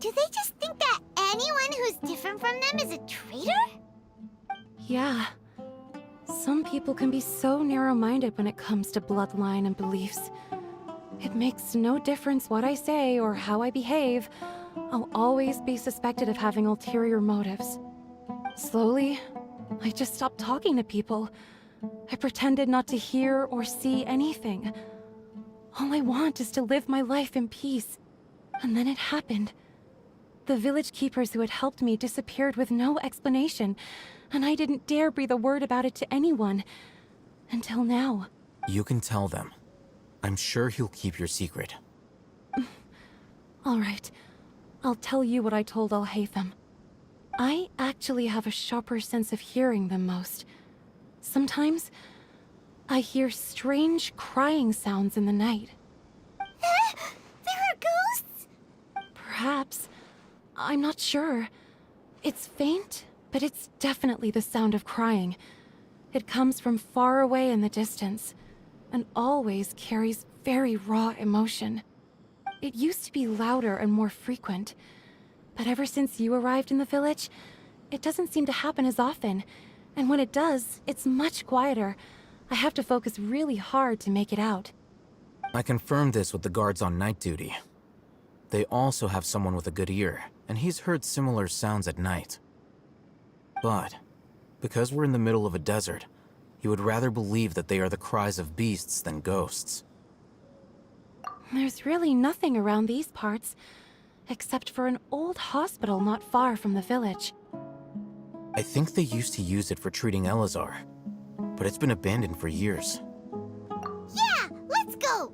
Do they just think that anyone who's different from them is a traitor? yeah. Some people can be so narrow-minded when it comes to bloodline and beliefs. It makes no difference what I say or how I behave. I'll always be suspected of having ulterior motives. Slowly, I just stopped talking to people. I pretended not to hear or see anything. All I want is to live my life in peace. And then it happened. The village keepers who had helped me disappeared with no explanation, and I didn't dare breathe a word about it to anyone. Until now. You can tell them. I'm sure he'll keep your secret. All right. I'll tell you what I told Alhaitham. I actually have a sharper sense of hearing than most. Sometimes, I hear strange crying sounds in the night. There are ghosts? Perhaps. I'm not sure. It's faint, but it's definitely the sound of crying. It comes from far away in the distance, and always carries very raw emotion. It used to be louder and more frequent, but ever since you arrived in the village, it doesn't seem to happen as often, and when it does, it's much quieter. I have to focus really hard to make it out. I confirmed this with the guards on night duty. They also have someone with a good ear, and he's heard similar sounds at night. But, because we're in the middle of a desert, he would rather believe that they are the cries of beasts than ghosts. There's really nothing around these parts, except for an old hospital not far from the village. I think they used to use it for treating Elazar, but it's been abandoned for years. Yeah, let's go!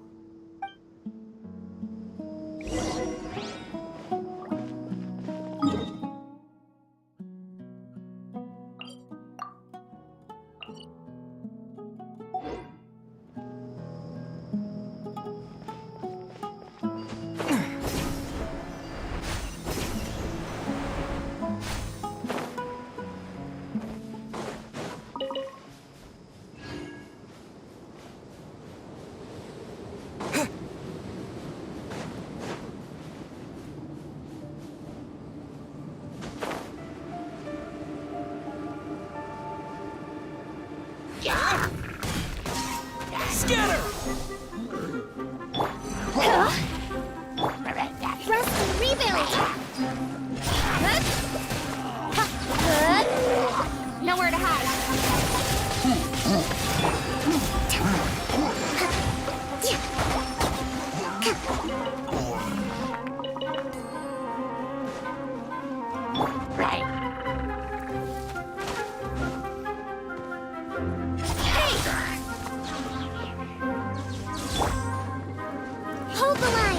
Scatter! Rest and rebuild! Nowhere to Hold the line!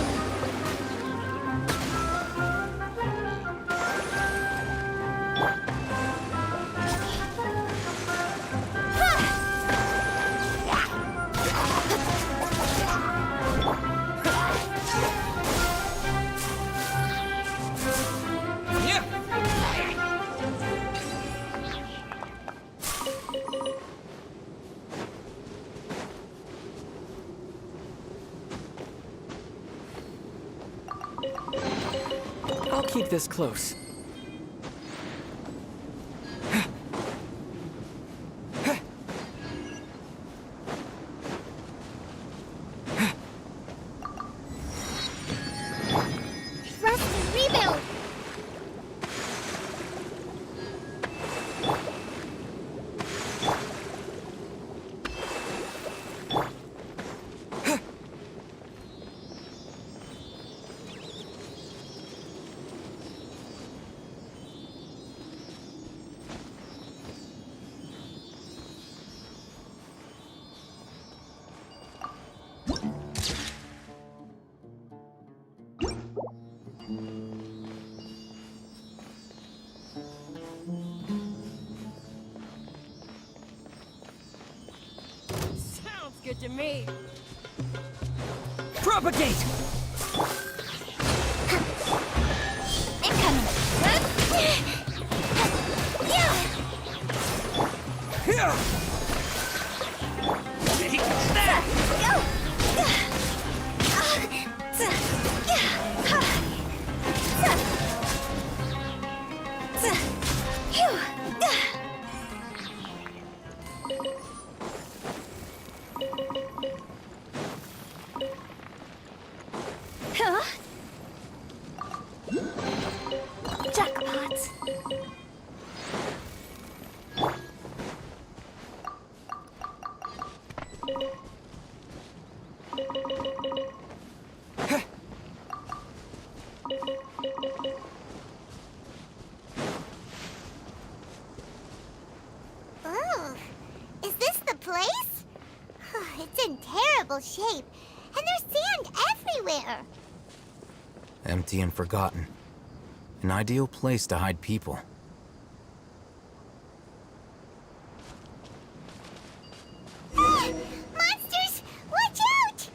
I'll keep this close. Rest and rebuild! Sounds good to me. Propagate! Incoming! Take that! Jackpot. Oh, is this the place? It's in terrible shape, and there's sand everywhere. Empty and forgotten. An ideal place to hide people. Monsters, watch out!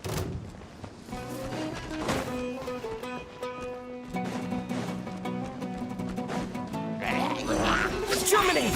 Terminate!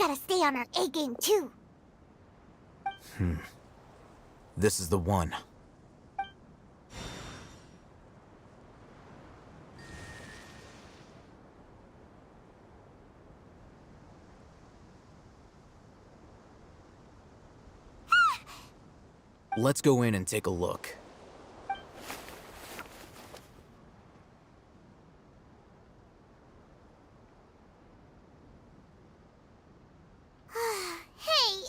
gotta stay on our A game too. This is the one. Let's go in and take a look. Hey,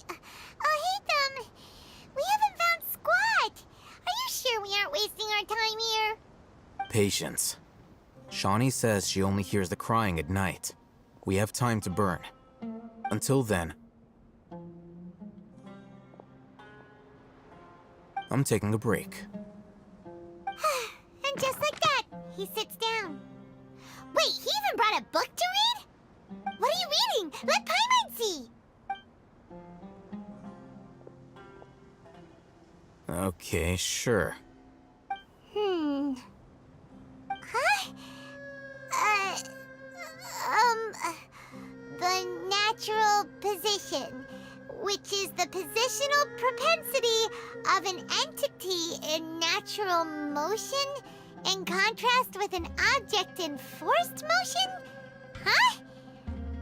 we haven't found squat. Are you sure we aren't wasting our time here? Patience. Shawnee says she only hears the crying at night. We have time to burn. Until then, I'm taking a break. And just like that, he sits down. Wait, he even brought a book to read? What are you reading? Let Paimon see! Okay, sure. Huh? The natural position, which is the positional propensity of an entity in natural motion in contrast with an object in forced motion? Huh?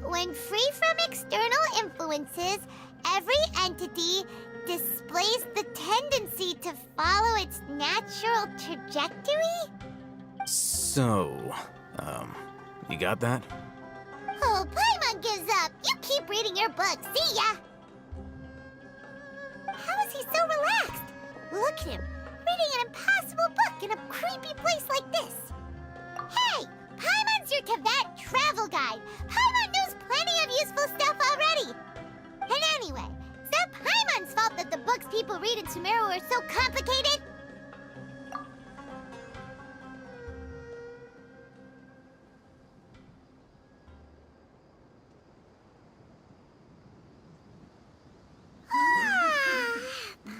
When free from external influences, every entity displays the tendency to follow its natural trajectory? So, you got that? Oh, Paimon gives up. You keep reading your book. See ya! How is he so relaxed? Look at him, reading an impossible book in a creepy place like this. Hey! Paimon's your Teyvat travel guide. Paimon knows plenty of useful stuff already. And anyway, is that Paimon's fault that the books people read in Sumeru are so complicated?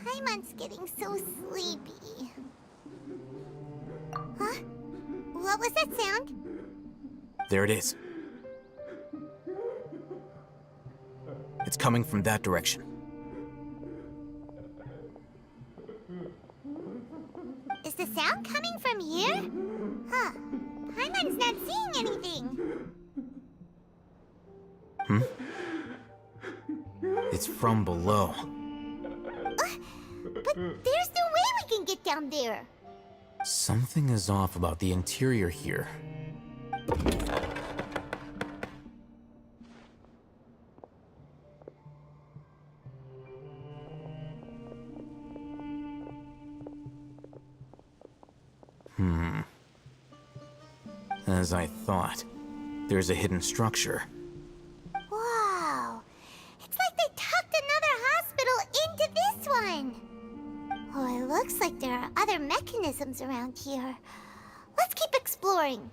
Paimon's getting so sleepy. Huh? What was that sound? There it is. It's coming from that direction. Is the sound coming from here? Huh. Paimon's not seeing anything. It's from below. But there's no way we can get down there. Something is off about the interior here. As I thought, there's a hidden structure. Wow. It's like they tucked another hospital into this one. Oh, it looks like there are other mechanisms around here. Let's keep exploring.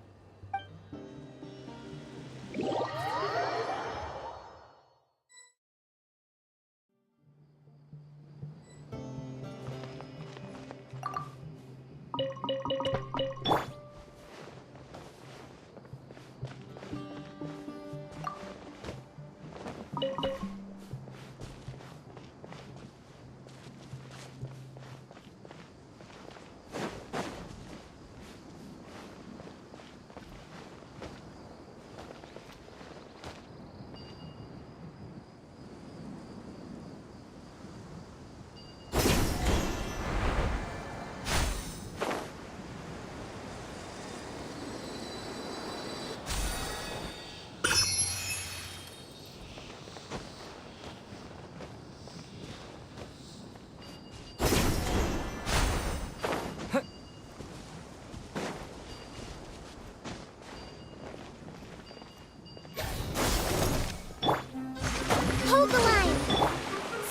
Hold the line.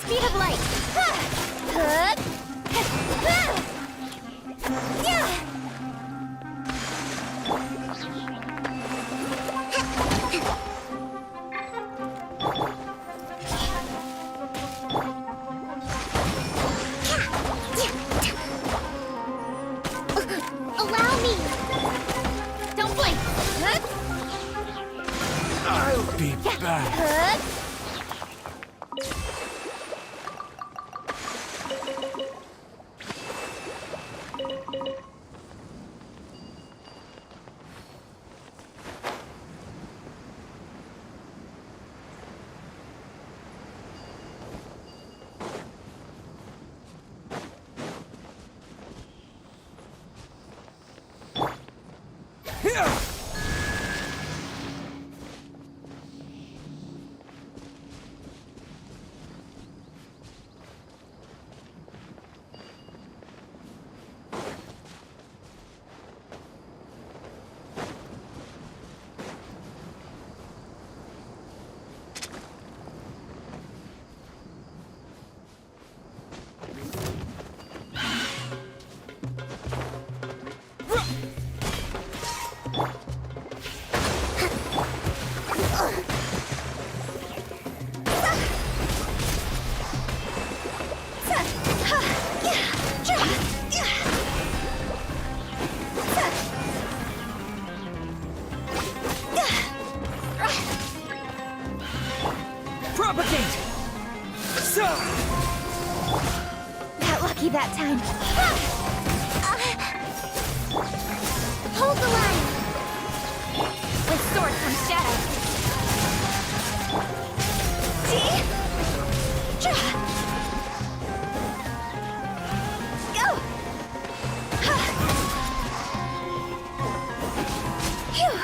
Speed of light. Allow me. Don't blink. I'll be back. Propagate! Got lucky that time. Hold the line! With sword from shadow. See? Go! Phew!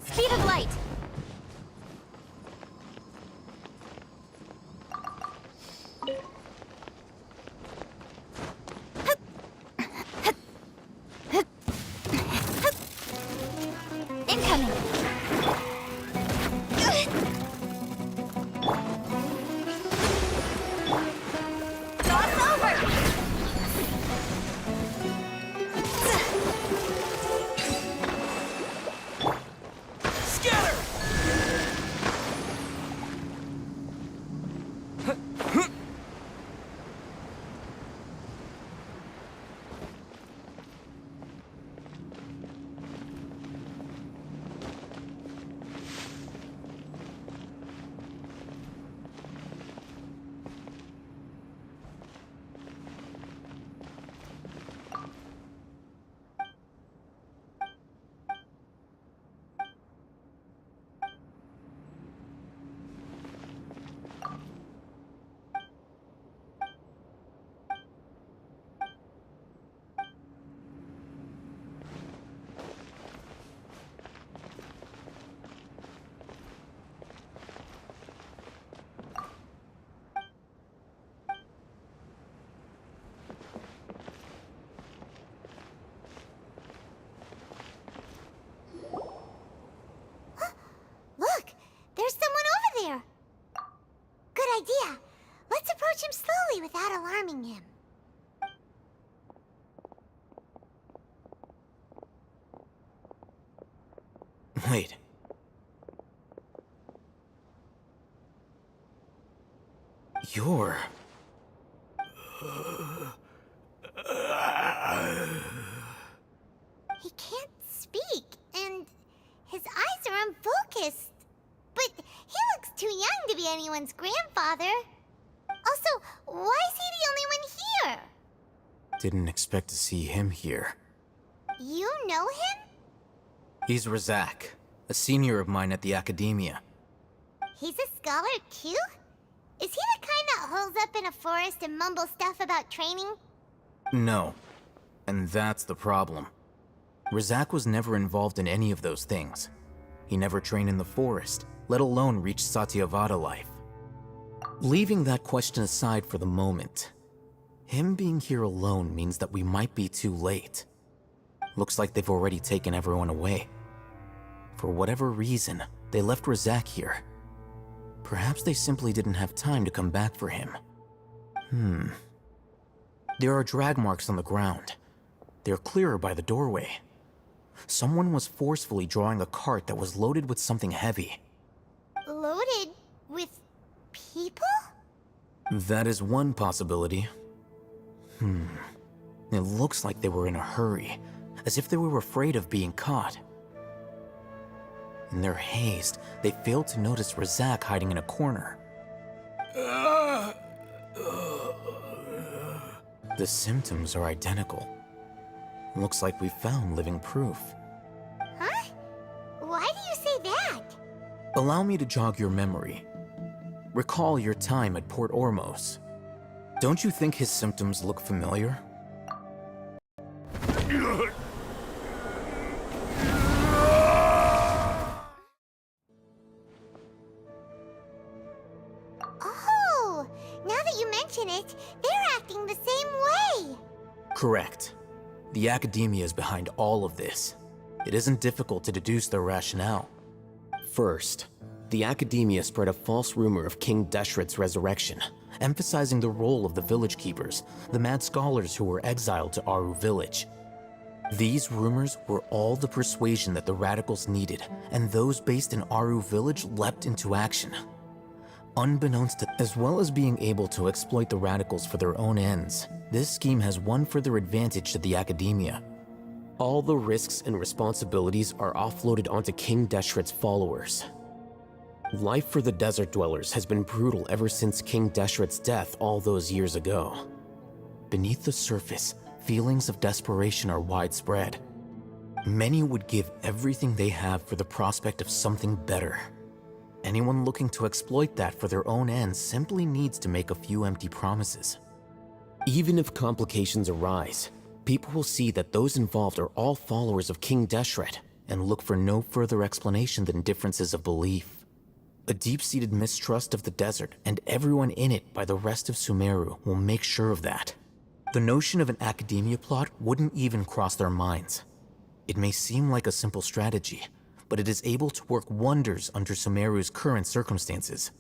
Speed of light. Incoming. Toss over. Look! There's someone over there! Good idea. Let's approach him slowly without alarming him. Wait. You're... He can't speak, and his eyes are unfocused. But he looks too young to be anyone's grandfather. Also, why is he the only one here? Didn't expect to see him here. You know him? He's Razak, a senior of mine at the Academia. He's a scholar too? Is he the kind that holes up in a forest and mumbles stuff about training? No. And that's the problem. Razak was never involved in any of those things. He never trained in the forest, let alone reach Satyavada life. Leaving that question aside for the moment, him being here alone means that we might be too late. Looks like they've already taken everyone away. For whatever reason, they left Razak here. Perhaps they simply didn't have time to come back for him. There are drag marks on the ground. They're clearer by the doorway. Someone was forcefully drawing a cart that was loaded with something heavy. Loaded with people? That is one possibility. It looks like they were in a hurry, as if they were afraid of being caught. In their haste, they failed to notice Razak hiding in a corner. The symptoms are identical. Looks like we found living proof. Huh? Why do you say that? Allow me to jog your memory. Recall your time at Port Ormos. Don't you think his symptoms look familiar? Oh, now that you mention it, they're acting the same way. Correct. The Academia is behind all of this. It isn't difficult to deduce their rationale. First, the Academia spread a false rumor of King Deshret's resurrection, emphasizing the role of the village keepers, the mad scholars who were exiled to Aru village. These rumors were all the persuasion that the radicals needed, and those based in Aru village leapt into action. Unbeknownst to, as well as being able to exploit the radicals for their own ends, this scheme has one further advantage to the Academia. All the risks and responsibilities are offloaded onto King Deshret's followers. Life for the desert dwellers has been brutal ever since King Deshret's death all those years ago. Beneath the surface, feelings of desperation are widespread. Many would give everything they have for the prospect of something better. Anyone looking to exploit that for their own ends simply needs to make a few empty promises. Even if complications arise, people will see that those involved are all followers of King Deshret and look for no further explanation than differences of belief. A deep-seated mistrust of the desert and everyone in it by the rest of Sumeru will make sure of that. The notion of an Academia plot wouldn't even cross their minds. It may seem like a simple strategy, but it is able to work wonders under Sumeru's current circumstances.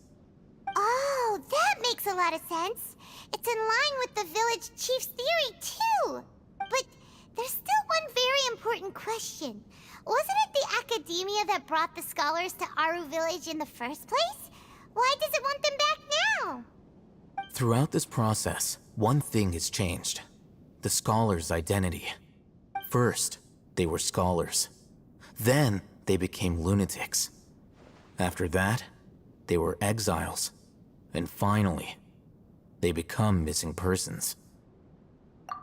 Oh, that makes a lot of sense. It's in line with the village chief's theory, too. But there's still one very important question. Wasn't it the Academia that brought the scholars to Aru village in the first place? Why does it want them back now? Throughout this process, one thing has changed. The scholars' identity. First, they were scholars. Then, they became lunatics. After that, they were exiles. And finally, they become missing persons.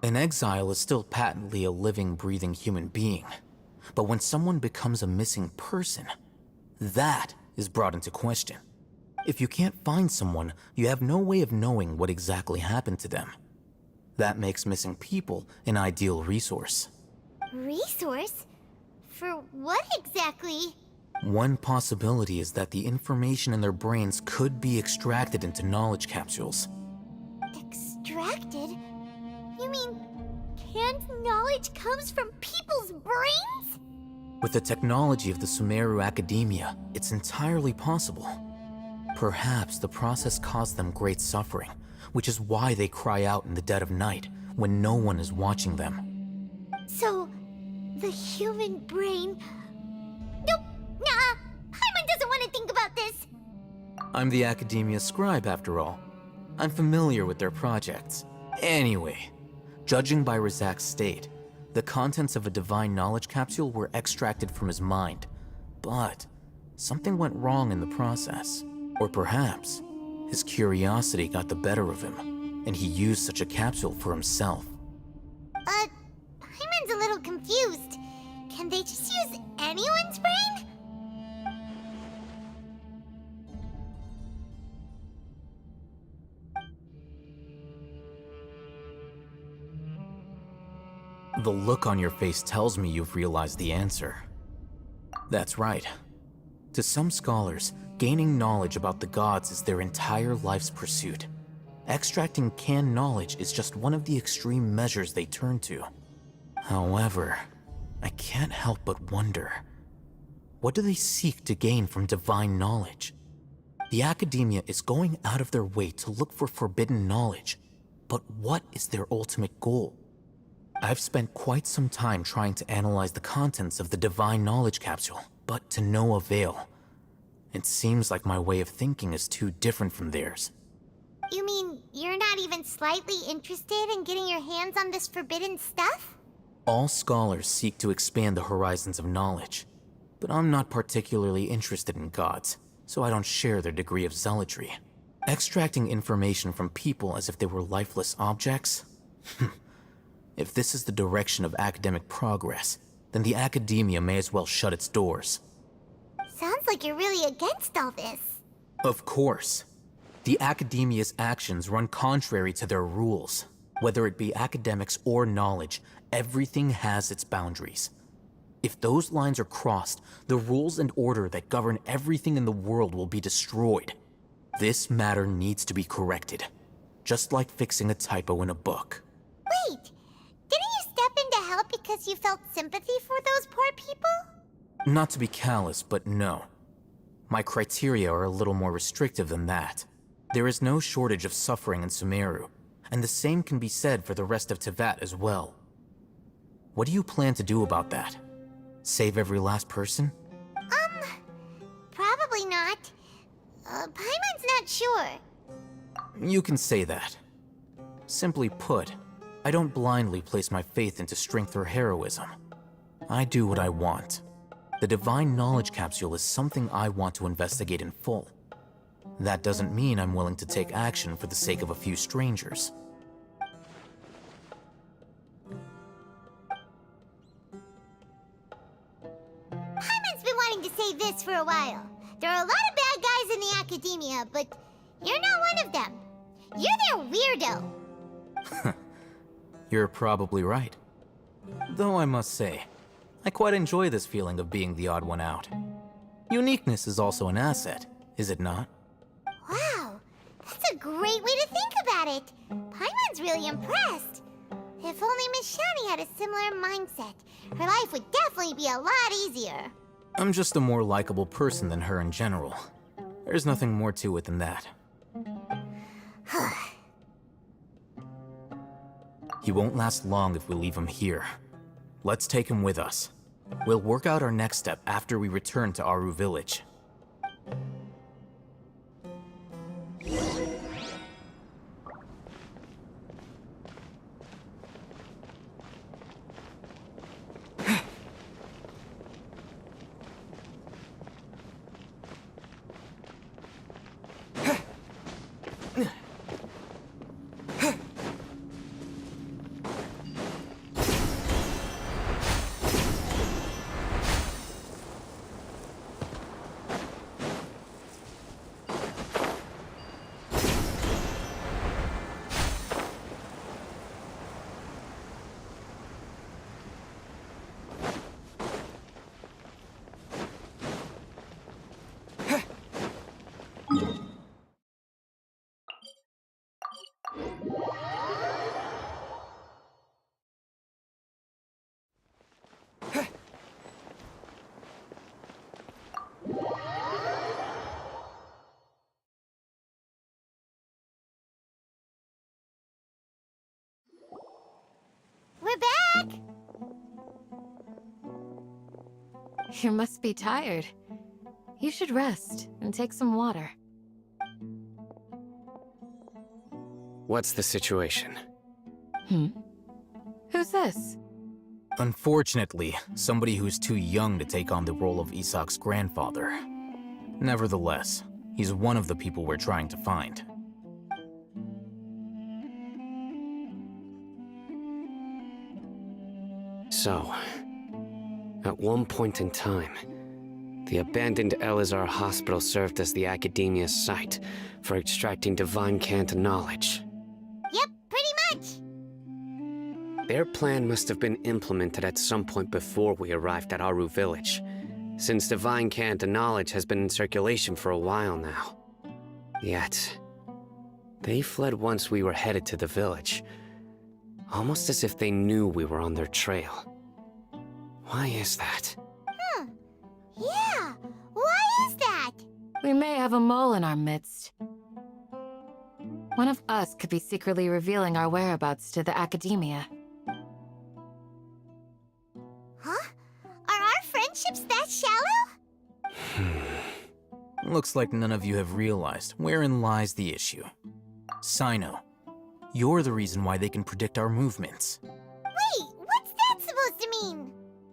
An exile is still patently a living, breathing human being. But when someone becomes a missing person, that is brought into question. If you can't find someone, you have no way of knowing what exactly happened to them. That makes missing people an ideal resource. Resource? For what exactly? One possibility is that the information in their brains could be extracted into knowledge capsules. Extracted? You mean canned knowledge comes from people's brains? With the technology of the Sumeru Academia, it's entirely possible. Perhaps the process caused them great suffering, which is why they cry out in the dead of night when no one is watching them. So, the human brain... Nope, nah, Paimon doesn't want to think about this. I'm the Academia scribe, after all. I'm familiar with their projects. Anyway, judging by Razak's state, the contents of a divine knowledge capsule were extracted from his mind. But something went wrong in the process. Or perhaps his curiosity got the better of him, and he used such a capsule for himself. Paimon's a little confused. Can they just use anyone's brain? The look on your face tells me you've realized the answer. That's right. To some scholars, gaining knowledge about the gods is their entire life's pursuit. Extracting canned knowledge is just one of the extreme measures they turn to. However, I can't help but wonder, What do they seek to gain from divine knowledge? The academia is going out of their way to look for forbidden knowledge, but what is their ultimate goal? I've spent quite some time trying to analyze the contents of the divine knowledge capsule, but to no avail. It seems like my way of thinking is too different from theirs. You mean you're not even slightly interested in getting your hands on this forbidden stuff? All scholars seek to expand the horizons of knowledge, but I'm not particularly interested in gods, so I don't share their degree of zealotry. Extracting information from people as if they were lifeless objects? If this is the direction of academic progress, then the academia may as well shut its doors. Sounds like you're really against all this. Of course. The academia's actions run contrary to their rules. Whether it be academics or knowledge, everything has its boundaries. If those lines are crossed, the rules and order that govern everything in the world will be destroyed. This matter needs to be corrected, just like fixing a typo in a book. Wait, didn't you step in to help because you felt sympathy for those poor people? Not to be callous, but no. My criteria are a little more restrictive than that. There is no shortage of suffering in Sumeru, and the same can be said for the rest of Teyvat as well. What do you plan to do about that? Save every last person? Probably not. Paimon's not sure. You can say that. Simply put, I don't blindly place my faith into strength or heroism. I do what I want. The divine knowledge capsule is something I want to investigate in full. That doesn't mean I'm willing to take action for the sake of a few strangers. Paimon's been wanting to say this for a while. There are a lot of bad guys in the academia, but you're not one of them. You're their weirdo. You're probably right. Though I must say, I quite enjoy this feeling of being the odd one out. Uniqueness is also an asset, is it not? Wow, that's a great way to think about it. Paimon's really impressed. If only Miss Shani had a similar mindset, her life would definitely be a lot easier. I'm just a more likable person than her in general. There's nothing more to it than that. He won't last long if we leave him here. Let's take him with us. We'll work out our next step after we return to Aru Village. We're back! You must be tired. You should rest and take some water. What's the situation? Who's this? Unfortunately, somebody who's too young to take on the role of Isak's grandfather. Nevertheless, he's one of the people we're trying to find. So, at one point in time, the abandoned Elazar Hospital served as the Academia's site for extracting divine cant knowledge. Yep, pretty much. Their plan must have been implemented at some point before we arrived at Aru Village, since divine cant knowledge has been in circulation for a while now. Yet, they fled once we were headed to the village, almost as if they knew we were on their trail. Why is that? Yeah, may have a mole in our midst. One of us could be secretly revealing our whereabouts to the Academia. Huh? Are our friendships that shallow? Looks like none of you have realized wherein lies the issue. Sino, you're the reason why they can predict our movements. Wait, what's that supposed to mean?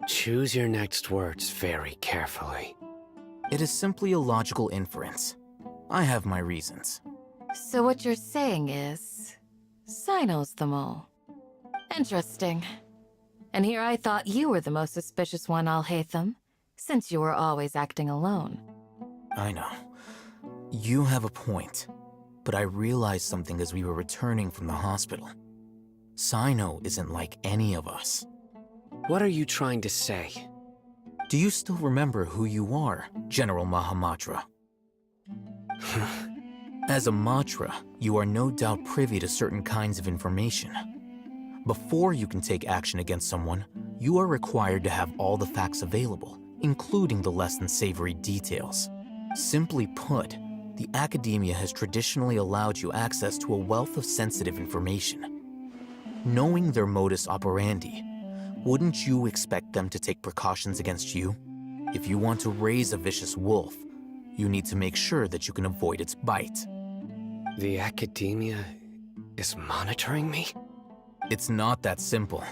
Choose your next words very carefully. It is simply a logical inference. I have my reasons. So what you're saying is... Sino's the mole. Interesting. And here I thought you were the most suspicious one, Alhaitham, since you were always acting alone. I know. You have a point. But I realized something as we were returning from the hospital. Sino isn't like any of us. What are you trying to say? Do you still remember who you are, General Mahamatra? As a Matra, you are no doubt privy to certain kinds of information. Before you can take action against someone, you are required to have all the facts available, including the less than savory details. Simply put, the Academia has traditionally allowed you access to a wealth of sensitive information. Knowing their modus operandi, wouldn't you expect them to take precautions against you? If you want to raise a vicious wolf, you need to make sure that you can avoid its bite. The Academia is monitoring me? It's not that simple.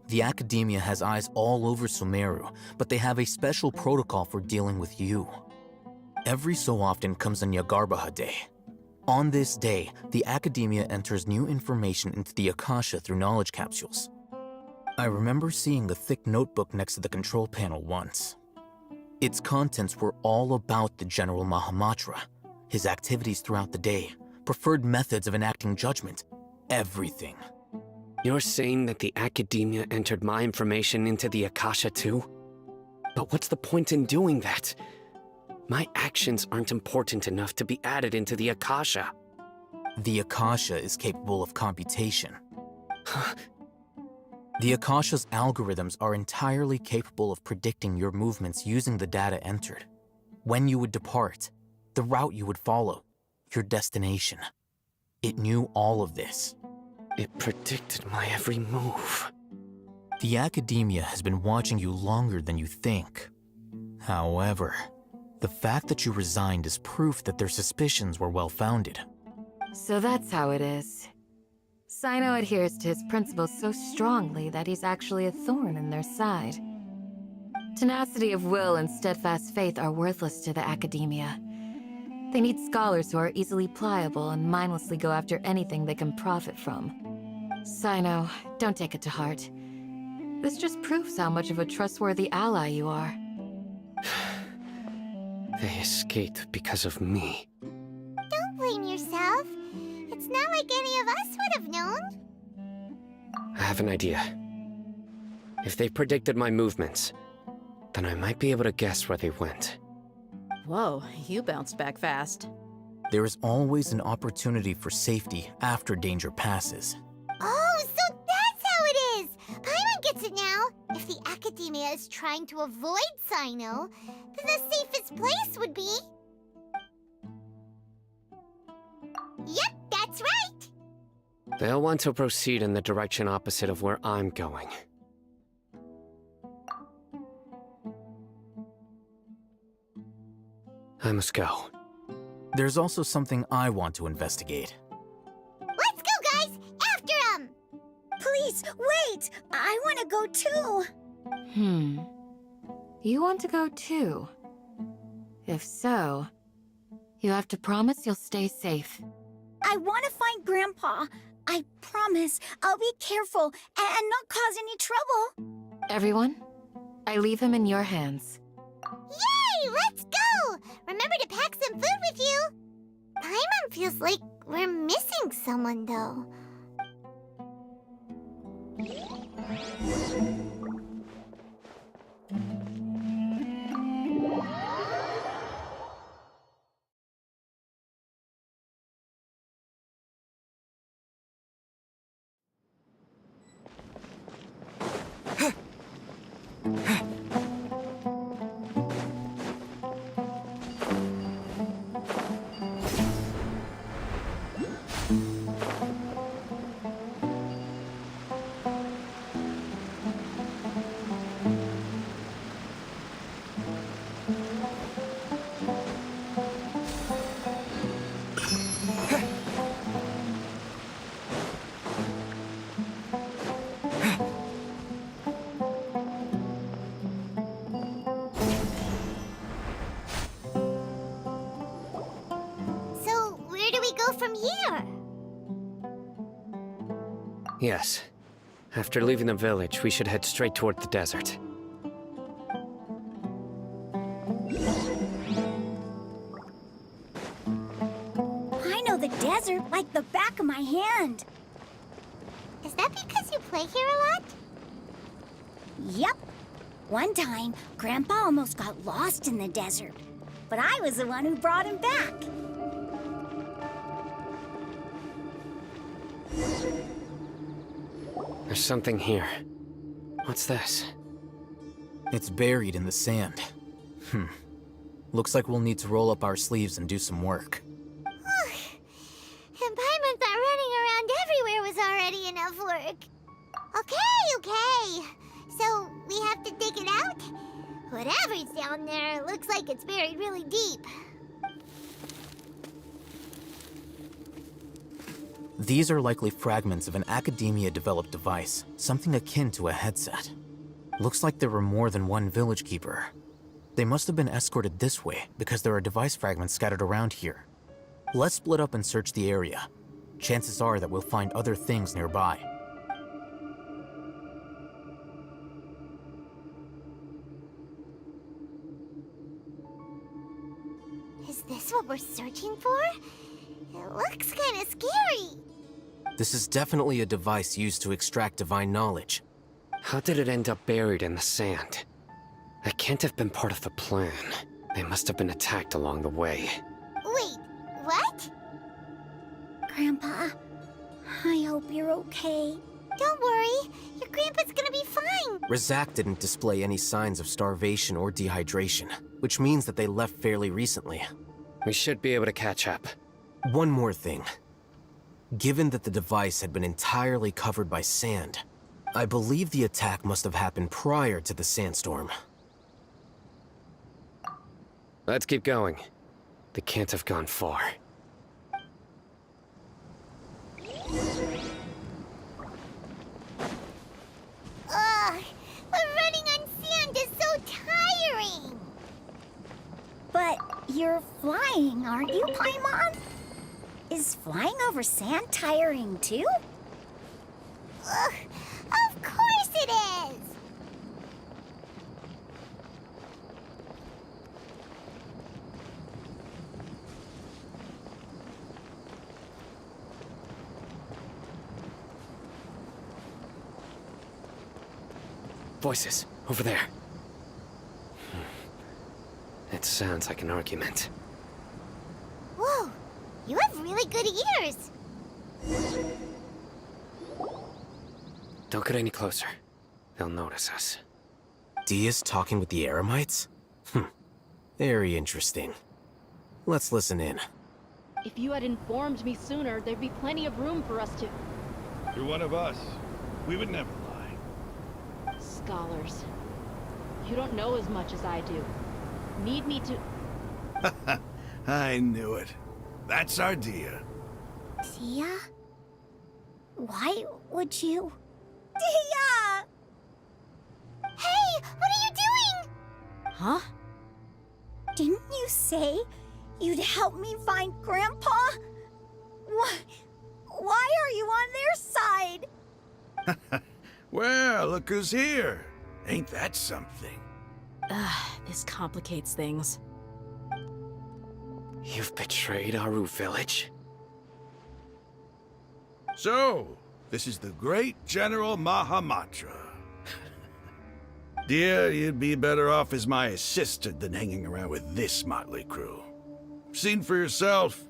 The Academia has eyes all over Sumeru, but they have a special protocol for dealing with you. Every so often comes a Nyagarbaha Day. On this day, the Academia enters new information into the Akasha through knowledge capsules. I remember seeing the thick notebook next to the control panel once. Its contents were all about the General Mahamatra, his activities throughout the day, preferred methods of enacting judgment, everything. You're saying that the Academia entered my information into the Akasha too? But what's the point in doing that? My actions aren't important enough to be added into the Akasha. The Akasha is capable of computation. The Akasha's algorithms are entirely capable of predicting your movements using the data entered. When you would depart, the route you would follow, your destination. It knew all of this. It predicted my every move. The Academia has been watching you longer than you think. However, the fact that you resigned is proof that their suspicions were well-founded. So that's how it is. Sino adheres to his principles so strongly that he's actually a thorn in their side. Tenacity of will and steadfast faith are worthless to the Academia. They need scholars who are easily pliable and mindlessly go after anything they can profit from. Sino, don't take it to heart. This just proves how much of a trustworthy ally you are. They escaped because of me. Don't blame yourself. It's not like any of us would have known. I have an idea. If they predicted my movements, then I might be able to guess where they went. Whoa, you bounced back fast. There is always an opportunity for safety after danger passes. Oh, so that's how it is! Paimon gets it now. If the Academia is trying to avoid Sino, then the safest place would be... Yep, that's right! They'll want to proceed in the direction opposite of where I'm going. I must go. There's also something I want to investigate. Let's go, guys! After him! Please, wait! I want to go too! You want to go too? If so, you have to promise you'll stay safe. I want to find Grandpa. I promise I'll be careful and not cause any trouble. Everyone, I leave him in your hands. Yay! Let's go! Remember to pack some food with you! Paimon feels like we're missing someone, though. Yes. After leaving the village, we should head straight toward the desert. I know the desert like the back of my hand. Is that because you play here a lot? Yep. One time, Grandpa almost got lost in the desert, but I was the one who brought him back. There's something here. What's this? It's buried in the sand. Looks like we'll need to roll up our sleeves and do some work. And Paimon thought running around everywhere was already enough work. Okay. So, we have to dig it out? Whatever's down there looks like it's buried really deep. These are likely fragments of an Academia-developed device, something akin to a headset. Looks like there were more than one village keeper. They must have been escorted this way because there are device fragments scattered around here. Let's split up and search the area. Chances are that we'll find other things nearby. Is this what we're searching for? It looks kind of scary. This is definitely a device used to extract divine knowledge. How did it end up buried in the sand? That can't have been part of the plan. They must have been attacked along the way. Wait, what? Grandpa, I hope you're okay. Don't worry, your grandpa's gonna be fine. Razak didn't display any signs of starvation or dehydration, which means that they left fairly recently. We should be able to catch up. One more thing. Given that the device had been entirely covered by sand, I believe the attack must have happened prior to the sandstorm. Let's keep going. They can't have gone far. Ugh, but running on sand is so tiring. But you're flying, aren't you, Paimon? Is flying over sand tiring too? Ugh, of course it is. Voices, over there. It sounds like an argument. Whoa, you have really good ears. Don't get any closer. They'll notice us. Dia's talking with the Eremites? Very interesting. Let's listen in. If you had informed me sooner, there'd be plenty of room for us to... You're one of us. We would never lie. Scholars. You don't know as much as I do. Need me to... I knew it. That's our Dia. Dia? Why would you? Dia! Hey, what are you doing? Huh? Didn't you say you'd help me find Grandpa? Why are you on their side? Well, look who's here. Ain't that something? This complicates things. You've betrayed Aru village? So, this is the great General Mahamatra. Dear, you'd be better off as my assistant than hanging around with this motley crew. Seen for yourself,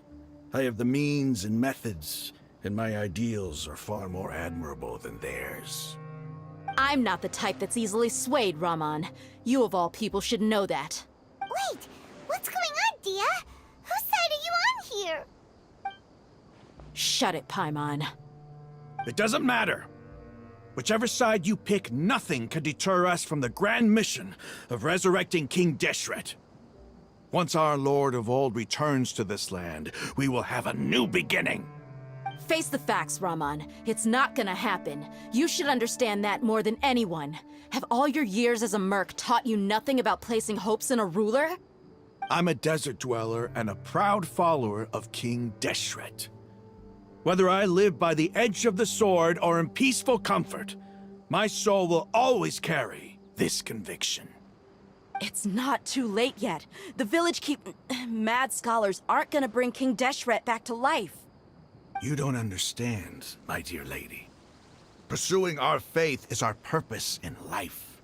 I have the means and methods, and my ideals are far more admirable than theirs. I'm not the type that's easily swayed, Raman. You of all people should know that. Wait, what's going on, Dia? Whose side are you on here? Shut it, Paimon. It doesn't matter. Whichever side you pick, nothing can deter us from the grand mission of resurrecting King Deshret. Once our Lord of Old returns to this land, we will have a new beginning. Face the facts, Raman. It's not gonna happen. You should understand that more than anyone. Have all your years as a merc taught you nothing about placing hopes in a ruler? I'm a desert dweller and a proud follower of King Deshret. Whether I live by the edge of the sword or in peaceful comfort, my soul will always carry this conviction. It's not too late yet. The village mad scholars aren't gonna bring King Deshret back to life. You don't understand, my dear lady. Pursuing our faith is our purpose in life.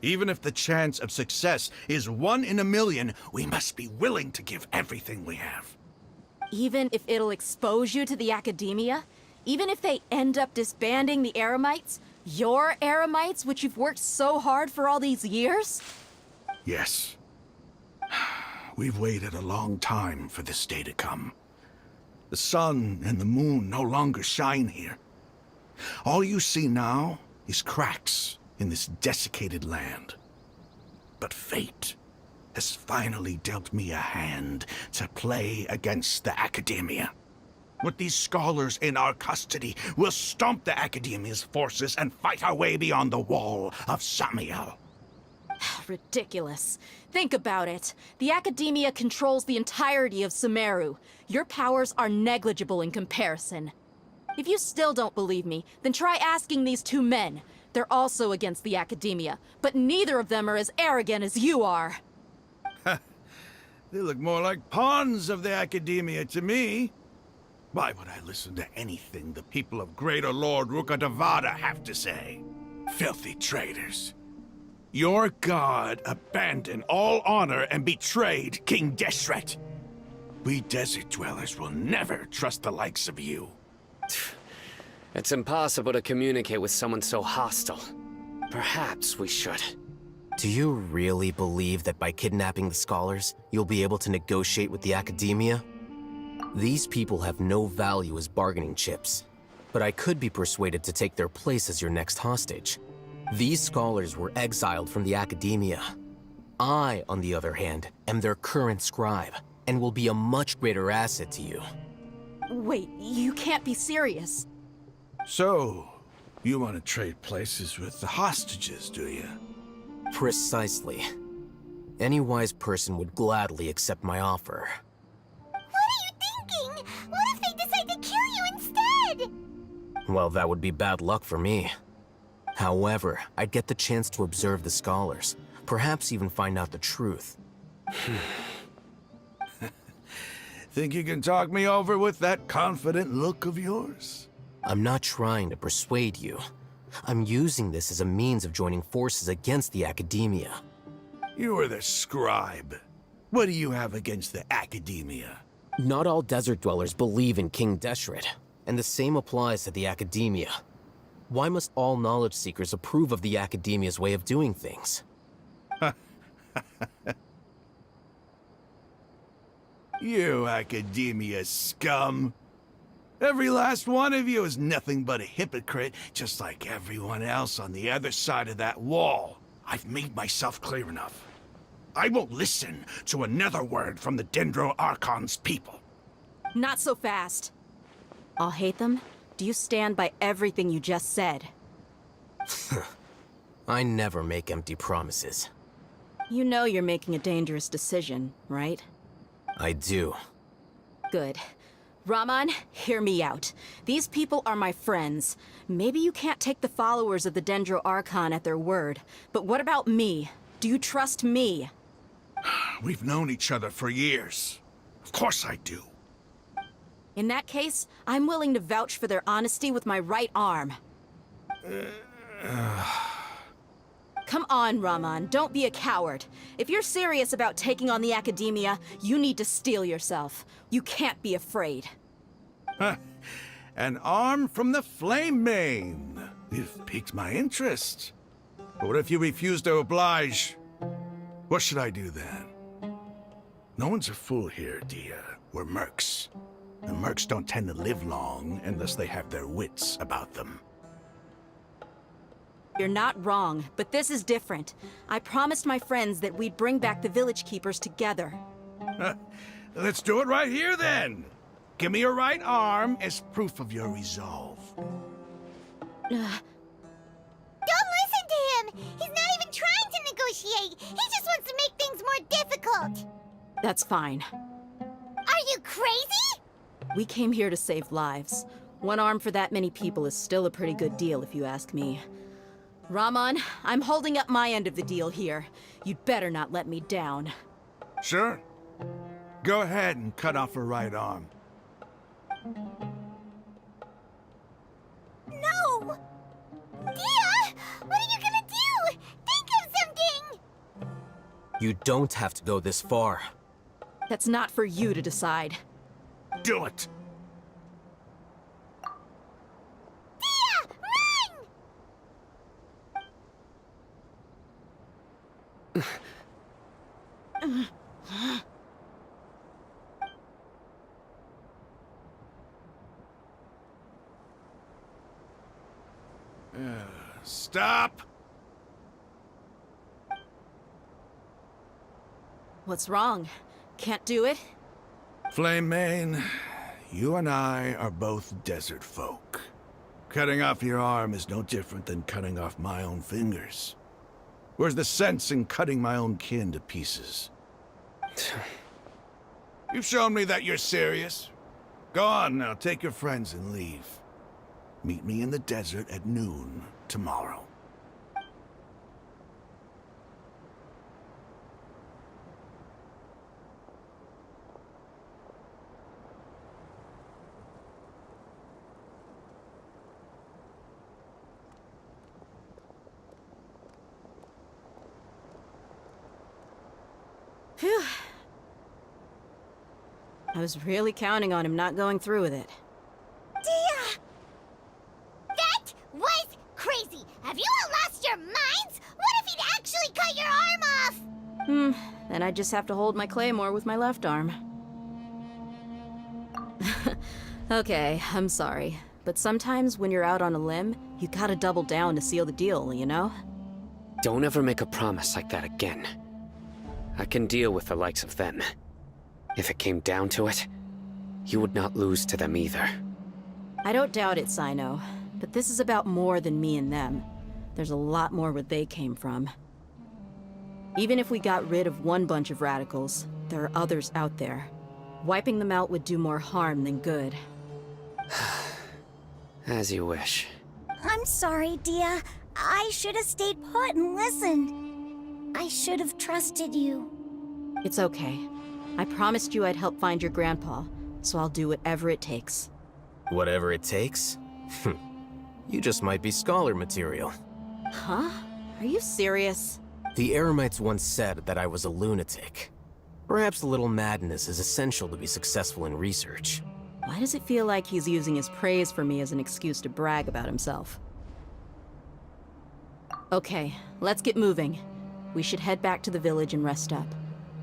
Even if the chance of success is 1 in a million, we must be willing to give everything we have. Even if it'll expose you to the academia? Even if they end up disbanding the Eremites? Your Eremites, which you've worked so hard for all these years? Yes. We've waited a long time for this day to come. The sun and the moon no longer shine here. All you see now is cracks in this desiccated land. But fate has finally dealt me a hand to play against the Academia. With these scholars in our custody, we'll stomp the Academia's forces and fight our way beyond the wall of Samiel. Ridiculous. Think about it. The Academia controls the entirety of Sumeru. Your powers are negligible in comparison. If you still don't believe me, then try asking these 2 men. They're also against the Academia, but neither of them are as arrogant as you are. They look more like pawns of the Academia to me. Why would I listen to anything the people of Greater Lord Rukkhadevada have to say? Filthy traitors. Your god abandoned all honor and betrayed King Deshret. We desert dwellers will never trust the likes of you. It's impossible to communicate with someone so hostile. Perhaps we should. Do you really believe that by kidnapping the scholars, you'll be able to negotiate with the Academia? These people have no value as bargaining chips, but I could be persuaded to take their place as your next hostage. These scholars were exiled from the Academia. I, on the other hand, am their current scribe, and will be a much greater asset to you. Wait, you can't be serious. So, you want to trade places with the hostages, do you? Precisely. Any wise person would gladly accept my offer. What are you thinking? What if they decide to kill you instead? Well, that would be bad luck for me. However, I'd get the chance to observe the scholars, perhaps even find out the truth. Think you can talk me over with that confident look of yours? I'm not trying to persuade you. I'm using this as a means of joining forces against the Academia. You are the scribe. What do you have against the Academia? Not all desert dwellers believe in King Deshret, and the same applies to the Academia. Why must all knowledge seekers approve of the Academia's way of doing things? You Academia scum. Every last one of you is nothing but a hypocrite, just like everyone else on the other side of that wall. I've made myself clear enough. I won't listen to another word from the Dendro Archon's people. Not so fast. I'll hate them. Do you stand by everything you just said? I never make empty promises. You know you're making a dangerous decision, right? I do. Good. Raman, hear me out. These people are my friends. Maybe you can't take the followers of the Dendro Archon at their word, but what about me? Do you trust me? We've known each other for years. Of course I do. In that case, I'm willing to vouch for their honesty with my right arm. Come on, Raman, don't be a coward. If you're serious about taking on the Academia, you need to steel yourself. You can't be afraid. An arm from the Flame Mane. You've piqued my interest. But what if you refuse to oblige? What should I do then? No one's a fool here, Dia. We're mercs. And mercs don't tend to live long unless they have their wits about them. You're not wrong, but this is different. I promised my friends that we'd bring back the village keepers together. Let's do it right here, then. Give me your right arm as proof of your resolve. Don't listen to him! He's not even trying to negotiate! He just wants to make things more difficult! That's fine. Are you crazy? We came here to save lives. One arm for that many people is still a pretty good deal, if you ask me. Rahman, I'm holding up my end of the deal here. You'd better not let me down. Sure. Go ahead and cut off her right arm. No! Dia! What are you gonna do? Think of something! You don't have to go this far. That's not for you to decide. Do it! Dia! Run! Stop! What's wrong? Can't do it? Flame Mane, you and I are both desert folk. Cutting off your arm is no different than cutting off my own fingers. Where's the sense in cutting my own kin to pieces? You've shown me that you're serious. Go on now, take your friends and leave. Meet me in the desert at noon tomorrow. Phew. I was really counting on him not going through with it. Dia! That was crazy! Have you all lost your minds? What if he'd actually cut your arm off? Then I just have to hold my claymore with my left arm. Okay, I'm sorry. But sometimes when you're out on a limb, you gotta double down to seal the deal, you know? Don't ever make a promise like that again. I can deal with the likes of them. If it came down to it, you would not lose to them either. I don't doubt it, Sino. But this is about more than me and them. There's a lot more where they came from. Even if we got rid of one bunch of radicals, there are others out there. Wiping them out would do more harm than good. As you wish. I'm sorry, Dia. I should have stayed put and listened. I should have trusted you. It's okay. I promised you I'd help find your grandpa, so I'll do whatever it takes. Whatever it takes? You just might be scholar material. Huh? Are you serious? The Eremites once said that I was a lunatic. Perhaps a little madness is essential to be successful in research. Why does it feel like he's using his praise for me as an excuse to brag about himself? Okay, let's get moving. We should head back to the village and rest up.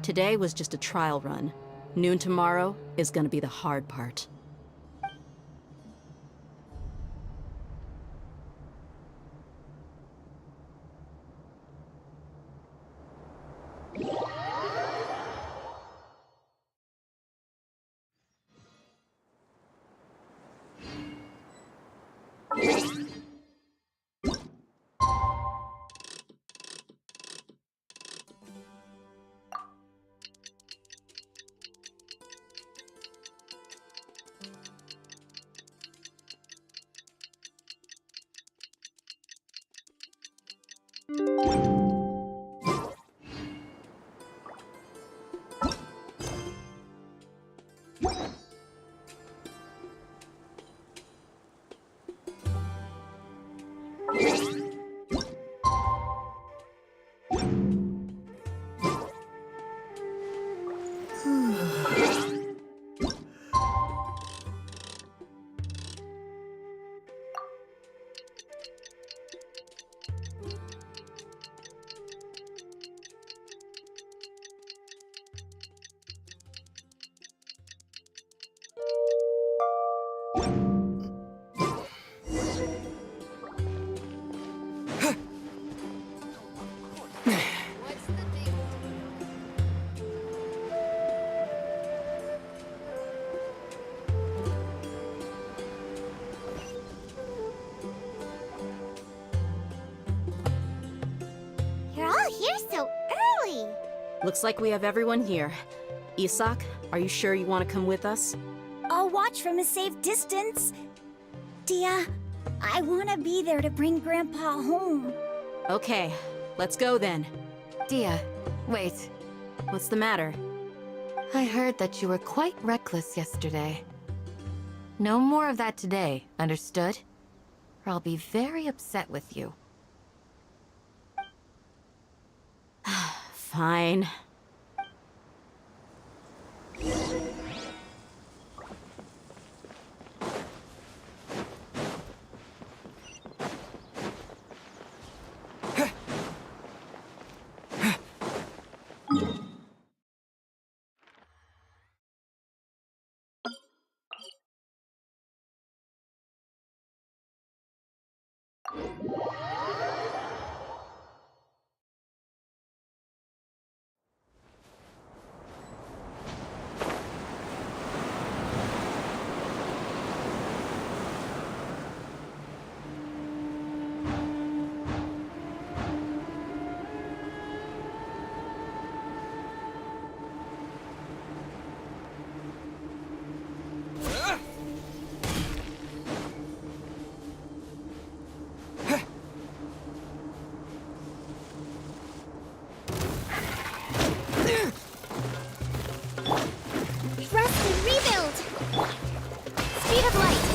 Today was just a trial run. Noon tomorrow is gonna be the hard part. You're all here so early. Looks like we have everyone here. Isak, are you sure you want to come with us? I'll watch from a safe distance. Dia, I want to be there to bring Grandpa home. Okay, let's go then. Dia, wait. What's the matter? I heard that you were quite reckless yesterday. No more of that today, understood? Or I'll be very upset with you. Fine. Rest and rebuild! Speed of light!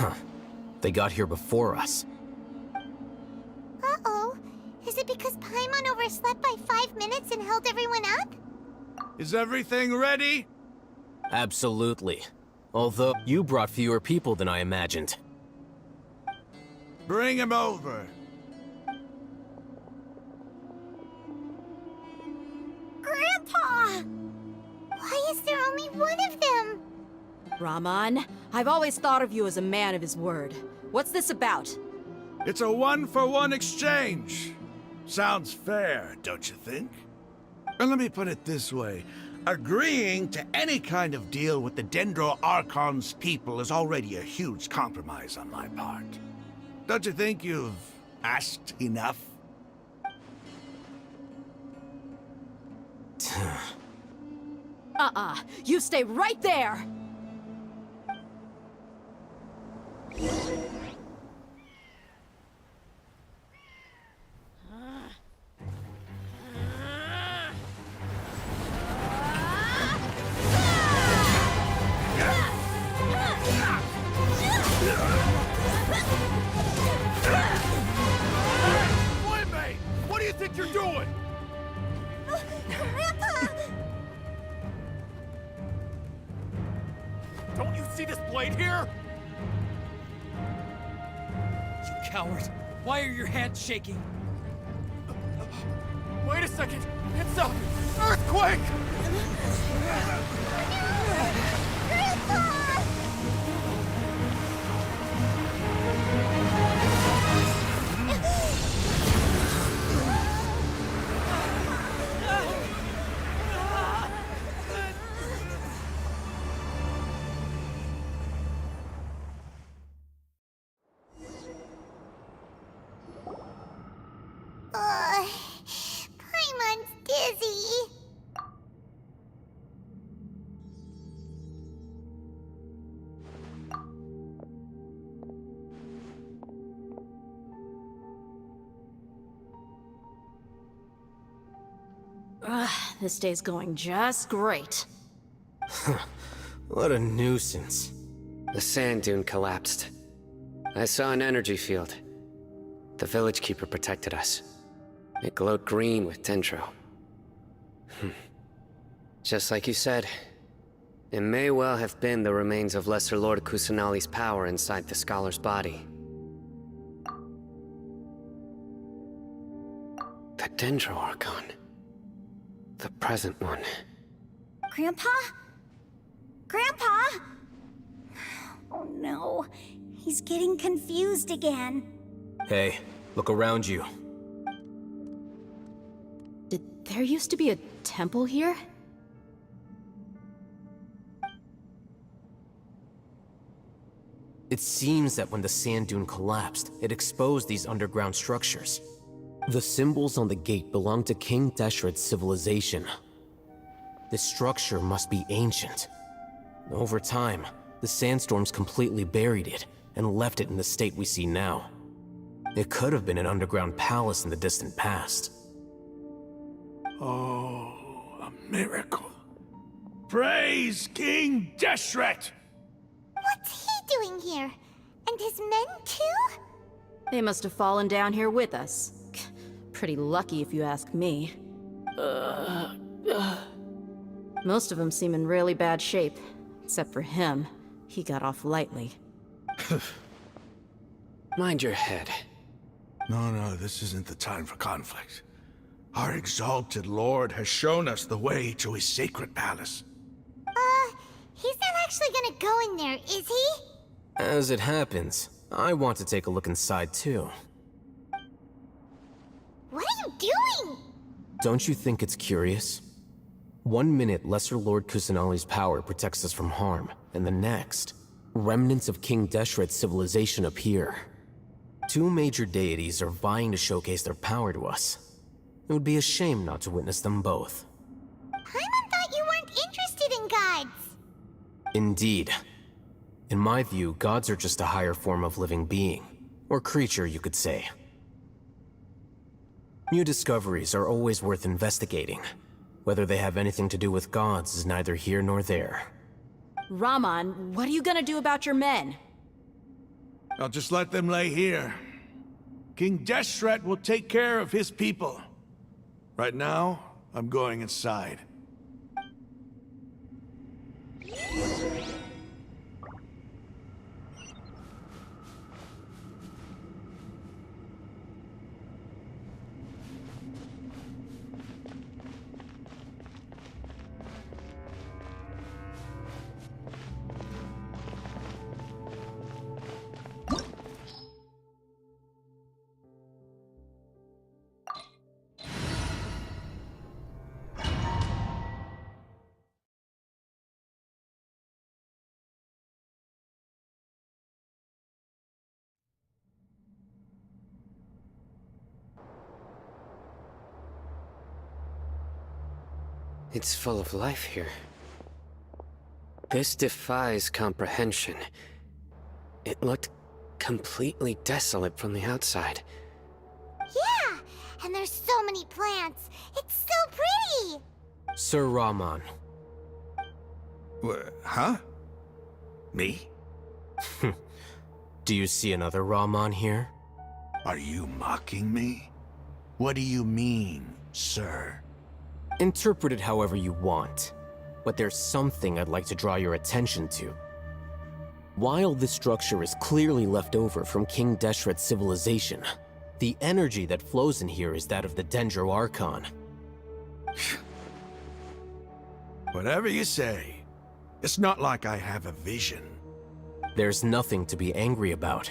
Huh. They got here before us. Uh-oh. Is it because Paimon overslept by 5 minutes and held everyone up? Is everything ready? Absolutely. Although you brought fewer people than I imagined. Bring him over. Grandpa! Why is there only one of them? Rahman, I've always thought of you as a man of his word. What's this about? It's a one-for-one exchange. Sounds fair, don't you think? And let me put it this way. Agreeing to any kind of deal with the Dendro Archon's people is already a huge compromise on my part. Don't you think you've asked enough? You stay right there! Wait, what do you think you're doing? Grandpa! Don't you see this blade here? You coward! Why are your hands shaking? Wait a second! It's a earthquake! Paimon's dizzy. This day's going just great. What a nuisance. The sand dune collapsed. I saw an energy field. The village keeper protected us. It glowed green with dendro. Just like you said, it may well have been the remains of Lesser Lord Kusanali's power inside the scholar's body. The Dendro Archon. The present one. Grandpa? Grandpa? Oh no, he's getting confused again. Hey, look around you. Did there used to be a temple here? It seems that when the sand dune collapsed, it exposed these underground structures. The symbols on the gate belong to King Deshret's civilization. This structure must be ancient. Over time, the sandstorms completely buried it and left it in the state we see now. It could have been an underground palace in the distant past. Oh, a miracle. Praise King Deshret! What's he doing here? And his men too? They must have fallen down here with us. Pretty lucky if you ask me. Most of them seem in really bad shape. Except for him. He got off lightly. Mind your head. No, this isn't the time for conflict. Our exalted lord has shown us the way to his sacred palace. He's not actually gonna go in there, is he? As it happens, I want to take a look inside too. What are you doing? Don't you think it's curious? 1 minute, Lesser Lord Kusanali's power protects us from harm, and the next, remnants of King Deshret's civilization appear. Two major deities are vying to showcase their power to us. It would be a shame not to witness them both. Paimon thought you weren't interested in gods. Indeed. In my view, gods are just a higher form of living being, or creature, you could say. New discoveries are always worth investigating. Whether they have anything to do with gods is neither here nor there. Raman, what are you gonna do about your men? I'll just let them lay here. King Deshret will take care of his people. Right now, I'm going inside. It's full of life here. This defies comprehension. It looked completely desolate from the outside. Yeah, and there's so many plants. It's so pretty. Sir Rahman. Huh? Me? Do you see another Rahman here? Are you mocking me? What do you mean, sir? Interpret it however you want, but there's something I'd like to draw your attention to. While this structure is clearly left over from King Deshret's civilization, the energy that flows in here is that of the Dendro Archon. Whatever you say. It's not like I have a vision. There's nothing to be angry about.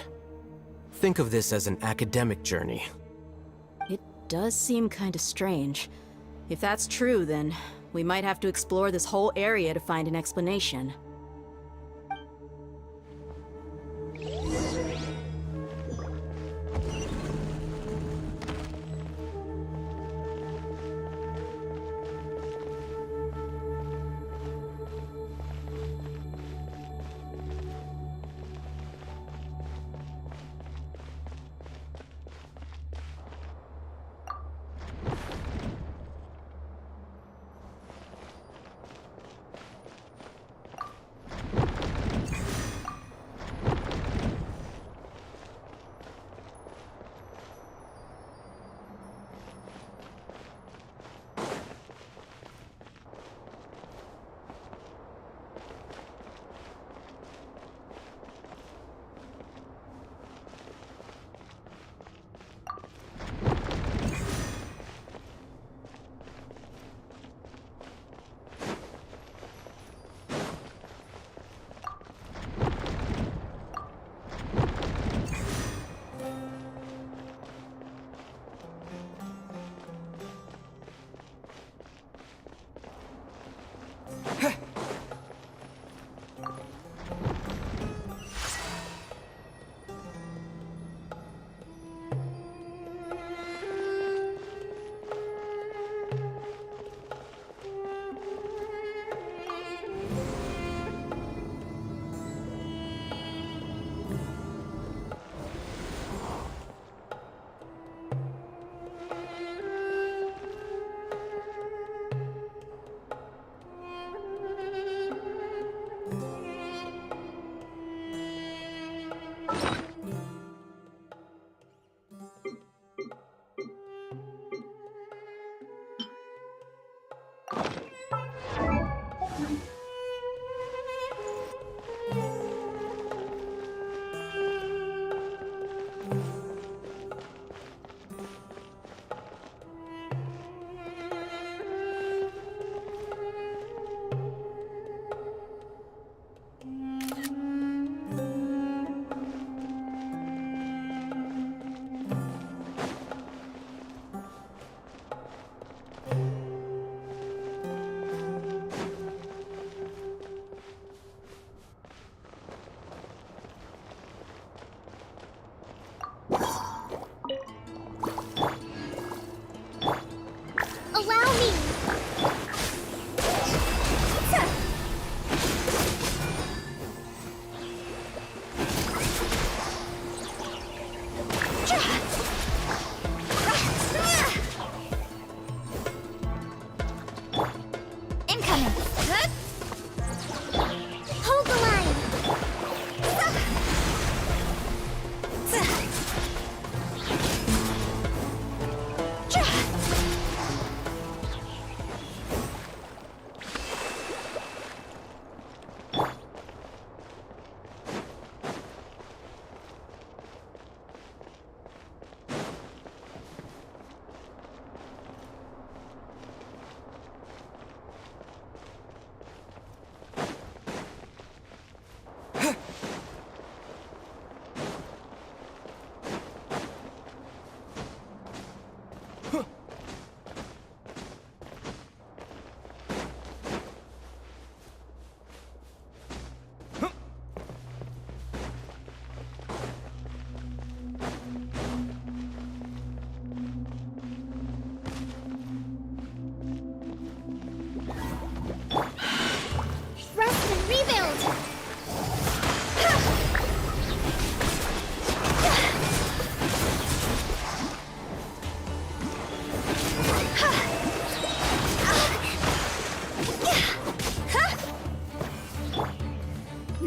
Think of this as an academic journey. It does seem kinda strange. If that's true, then we might have to explore this whole area to find an explanation.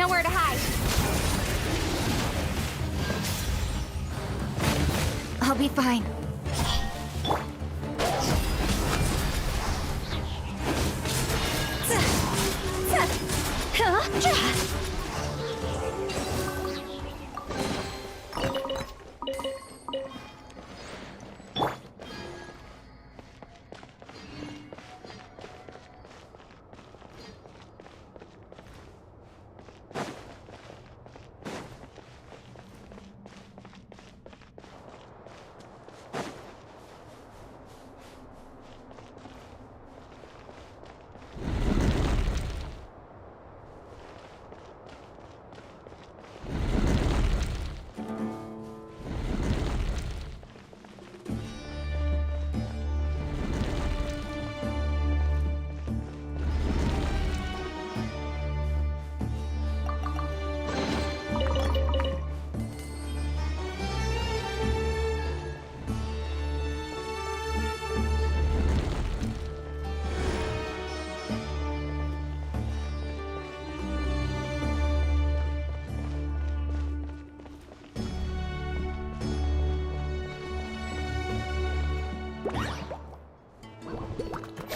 nowhere to hide. I'll be fine.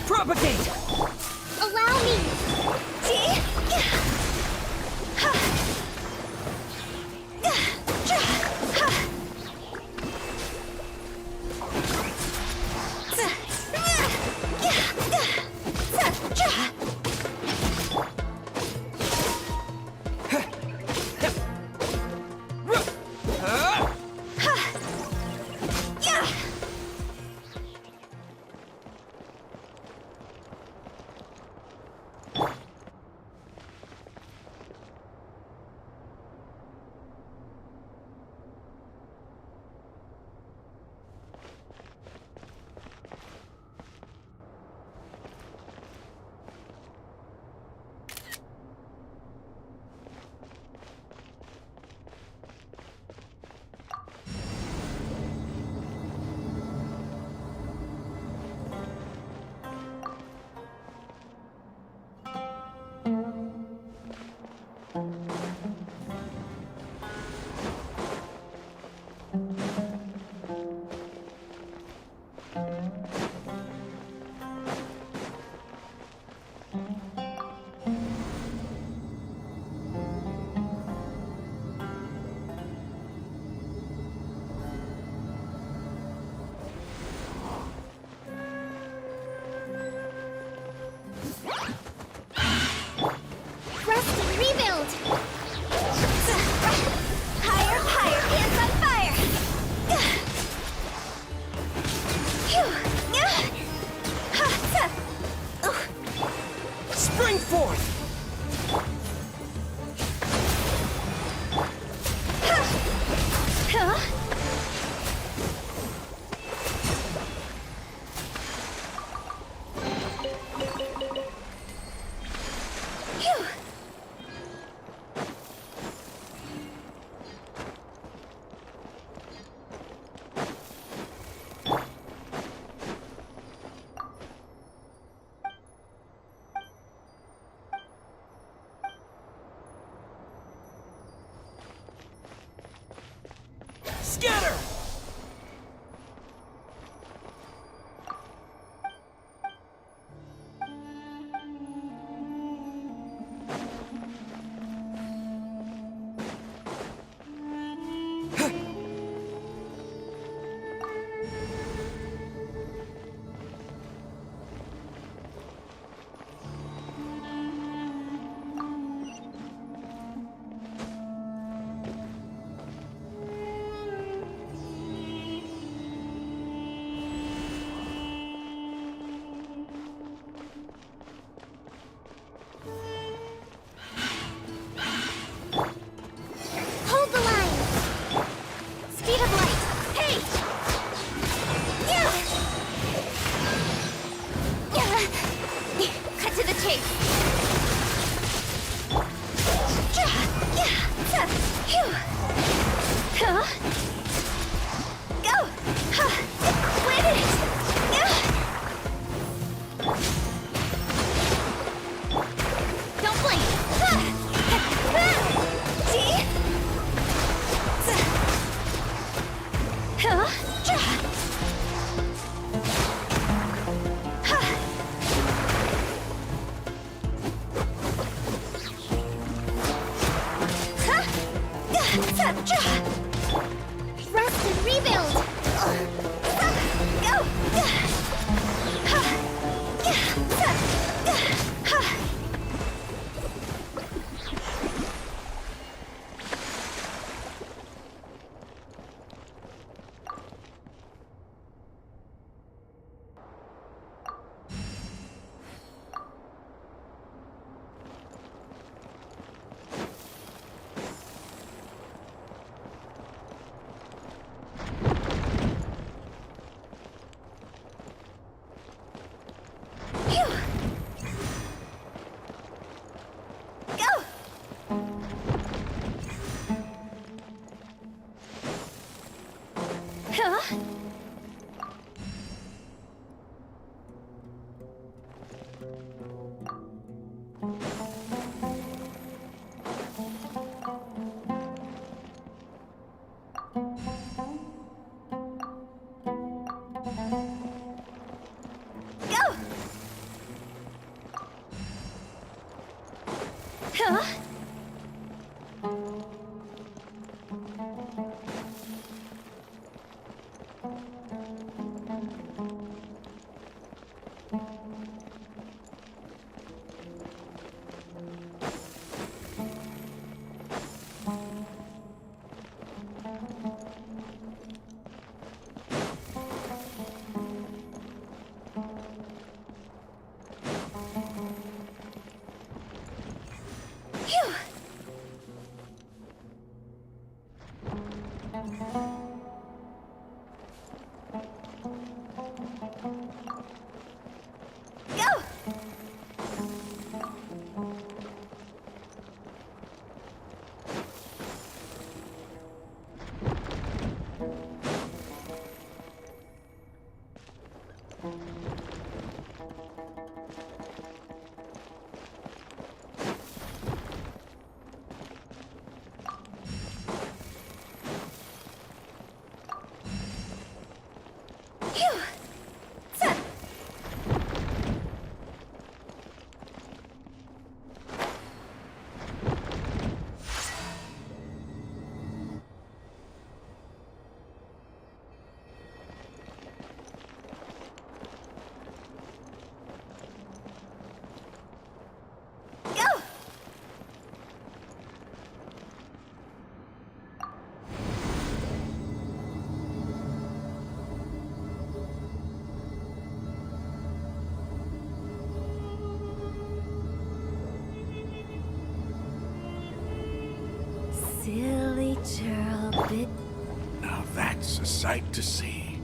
Propagate! Allow me! Spring forth! Scatter! Huh? Phew! Go! Phew! Sup? Go! Silly churl bit. Now that's a sight to see.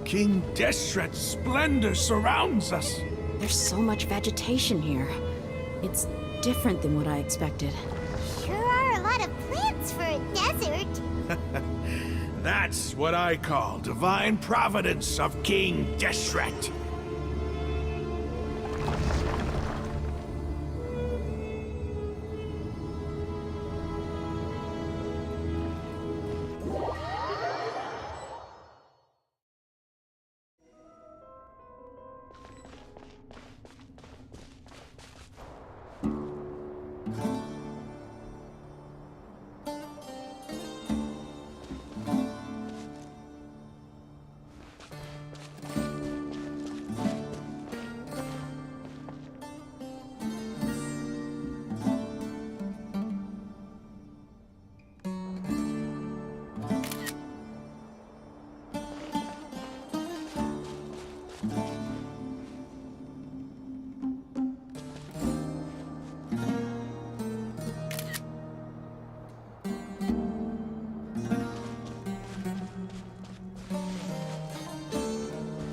King Deshret's splendor surrounds us. There's so much vegetation here. It's different than what I expected. Sure are a lot of plants for a desert. That's what I call divine providence of King Deshret.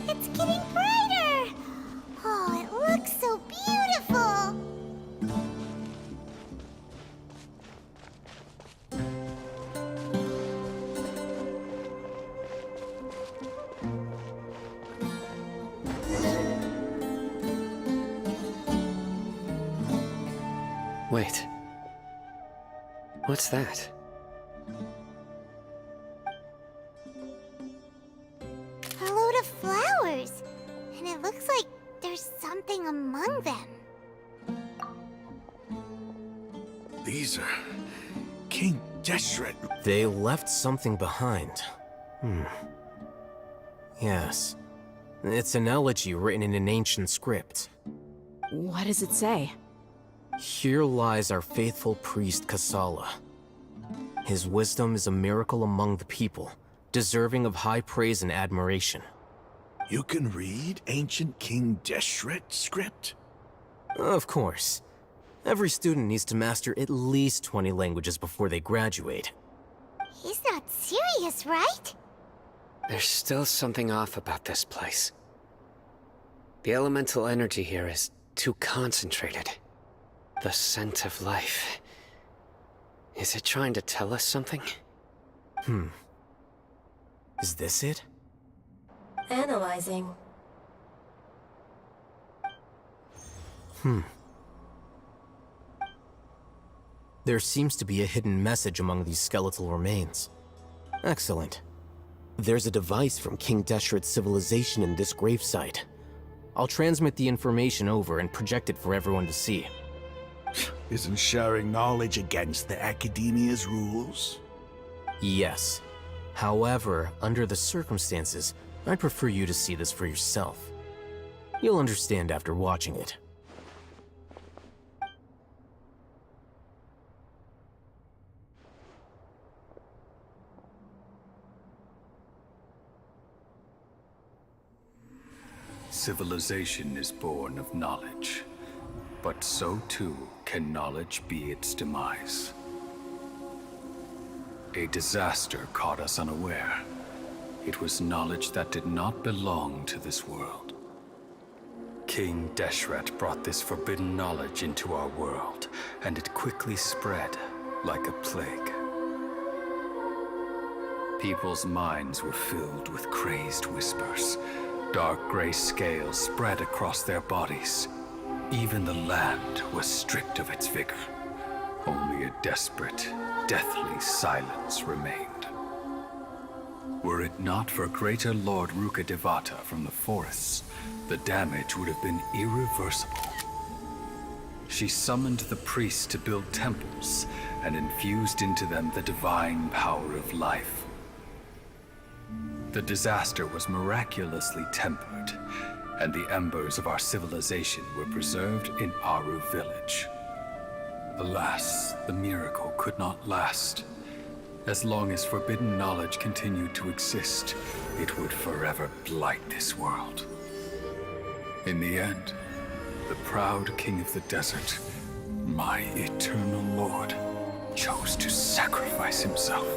It's getting brighter. Oh, it looks so beautiful. Wait. What's that? A load of flowers. And it looks like there's something among them. These are King Deshret. They left something behind. Yes. It's an elegy written in an ancient script. What does it say? Here lies our faithful priest Kasala. His wisdom is a miracle among the people, deserving of high praise and admiration. You can read ancient King Deshret script? Of course. Every student needs to master at least 20 languages before they graduate. He's not serious, right? There's still something off about this place. The elemental energy here is too concentrated. The scent of life. Is it trying to tell us something? Is this it? Analyzing. There seems to be a hidden message among these skeletal remains. Excellent. There's a device from King Deshret's civilization in this gravesite. I'll transmit the information over and project it for everyone to see. Isn't sharing knowledge against the Academia's rules? Yes. However, under the circumstances, I'd prefer you to see this for yourself. You'll understand after watching it. Civilization is born of knowledge, but so too can knowledge be its demise. A disaster caught us unaware. It was knowledge that did not belong to this world. King Deshret brought this forbidden knowledge into our world, and it quickly spread like a plague. People's minds were filled with crazed whispers. Dark gray scales spread across their bodies. Even the land was stripped of its vigor. Only a desperate, deathly silence remained. Were it not for greater Lord Rukkhadevata from the forests, the damage would have been irreversible. She summoned the priests to build temples and infused into them the divine power of life. The disaster was miraculously tempered, and the embers of our civilization were preserved in Aru village. Alas, the miracle could not last. As long as forbidden knowledge continued to exist, it would forever blight this world. In the end, the proud king of the desert, my eternal lord, chose to sacrifice himself.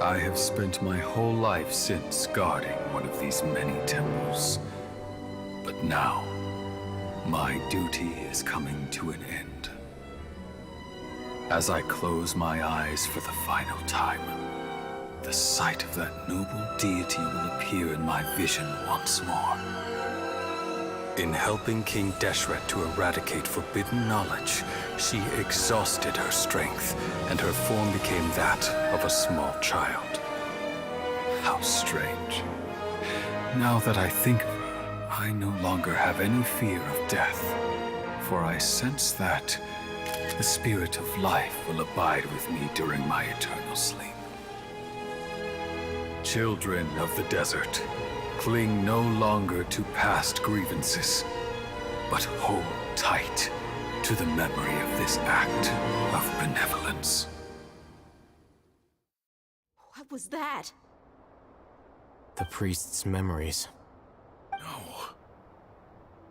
I have spent my whole life since guarding one of these many temples. But now, my duty is coming to an end. As I close my eyes for the final time, the sight of that noble deity will appear in my vision once more. In helping King Deshret to eradicate forbidden knowledge, she exhausted her strength, and her form became that of a small child. How strange. Now that I think of her, I no longer have any fear of death, for I sense that the spirit of life will abide with me during my eternal sleep. Children of the desert, cling no longer to past grievances, but hold tight to the memory of this act of benevolence. What was that? The priest's memories.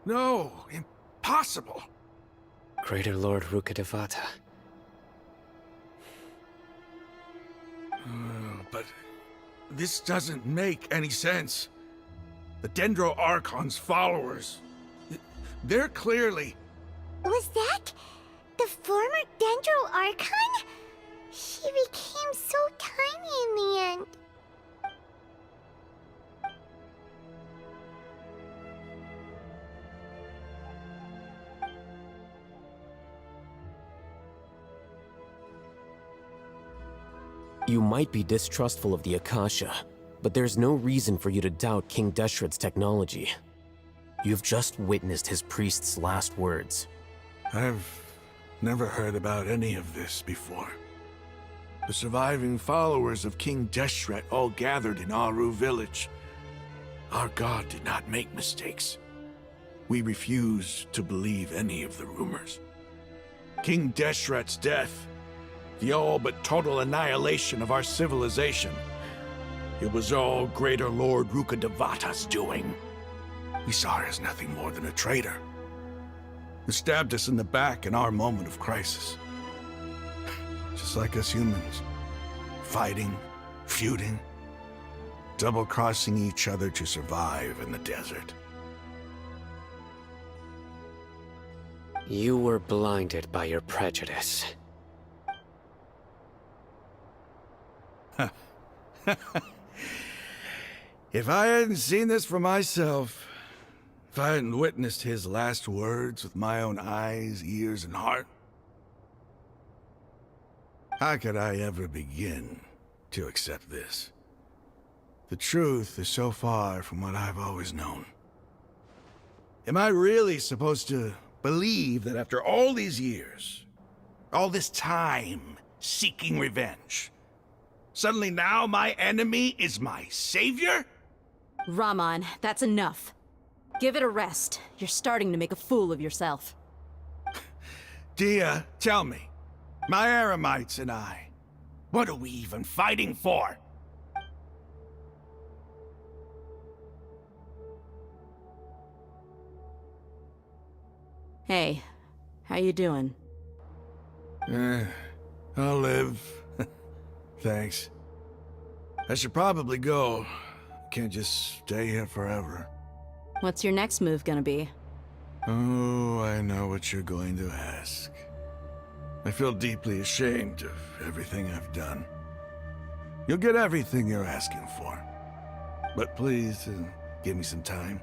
No, impossible. Greater Lord Rukkhadevata. But this doesn't make any sense. The Dendro Archon's followers, they're clearly... Was that the former Dendro Archon? She became so tiny in the end. You might be distrustful of the Akasha, but there's no reason for you to doubt King Deshret's technology. You've just witnessed his priest's last words. I've never heard about any of this before. The surviving followers of King Deshret all gathered in Aru village. Our god did not make mistakes. We refuse to believe any of the rumors. King Deshret's death, the all but total annihilation of our civilization, it was all Greater Lord Rukkhadevata's doing. We saw her as nothing more than a traitor, who stabbed us in the back in our moment of crisis. Just like us humans, fighting, feuding, double-crossing each other to survive in the desert. You were blinded by your prejudice. If I hadn't seen this for myself, if I hadn't witnessed his last words with my own eyes, ears, and heart, how could I ever begin to accept this? The truth is so far from what I've always known. Am I really supposed to believe that after all these years, all this time seeking revenge, suddenly now my enemy is my savior? Rahman, that's enough. Give it a rest. You're starting to make a fool of yourself. Dia, tell me, my Aramites and I, what are we even fighting for? Hey, how you doing? I'll live. Thanks. I should probably go. Can't just stay here forever. What's your next move gonna be? Oh, I know what you're going to ask. I feel deeply ashamed of everything I've done. You'll get everything you're asking for. But please, give me some time.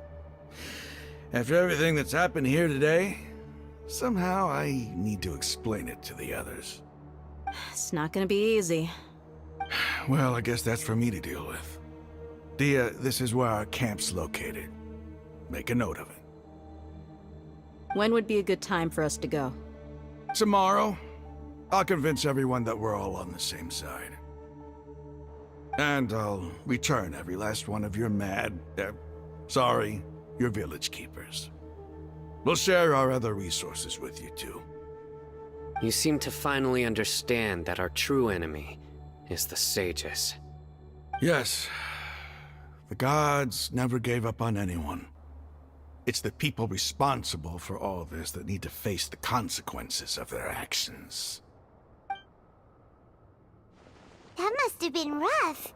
After everything that's happened here today, somehow I need to explain it to the others. It's not gonna be easy. Well, I guess that's for me to deal with. Dia, this is where our camp's located. Make a note of it. When would be a good time for us to go? Tomorrow, I'll convince everyone that we're all on the same side. And I'll return every last one of your your village keepers. We'll share our other resources with you too. You seem to finally understand that our true enemy is the sages. Yes. The gods never gave up on anyone. It's the people responsible for all this that need to face the consequences of their actions. That must have been rough.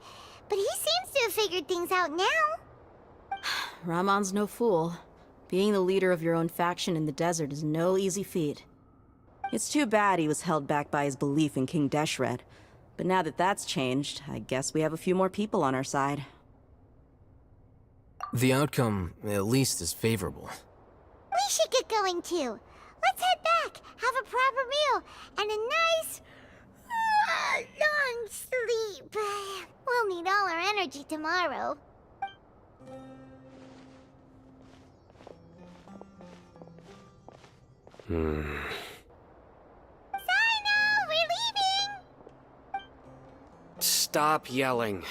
But he seems to have figured things out now. Rahman's no fool. Being the leader of your own faction in the desert is no easy feat. It's too bad he was held back by his belief in King Deshret. But now that that's changed, I guess we have a few more people on our side. The outcome, at least, is favorable. We should get going too. Let's head back, have a proper meal, and a nice, long sleep. We'll need all our energy tomorrow. Sino, we're leaving! Stop yelling.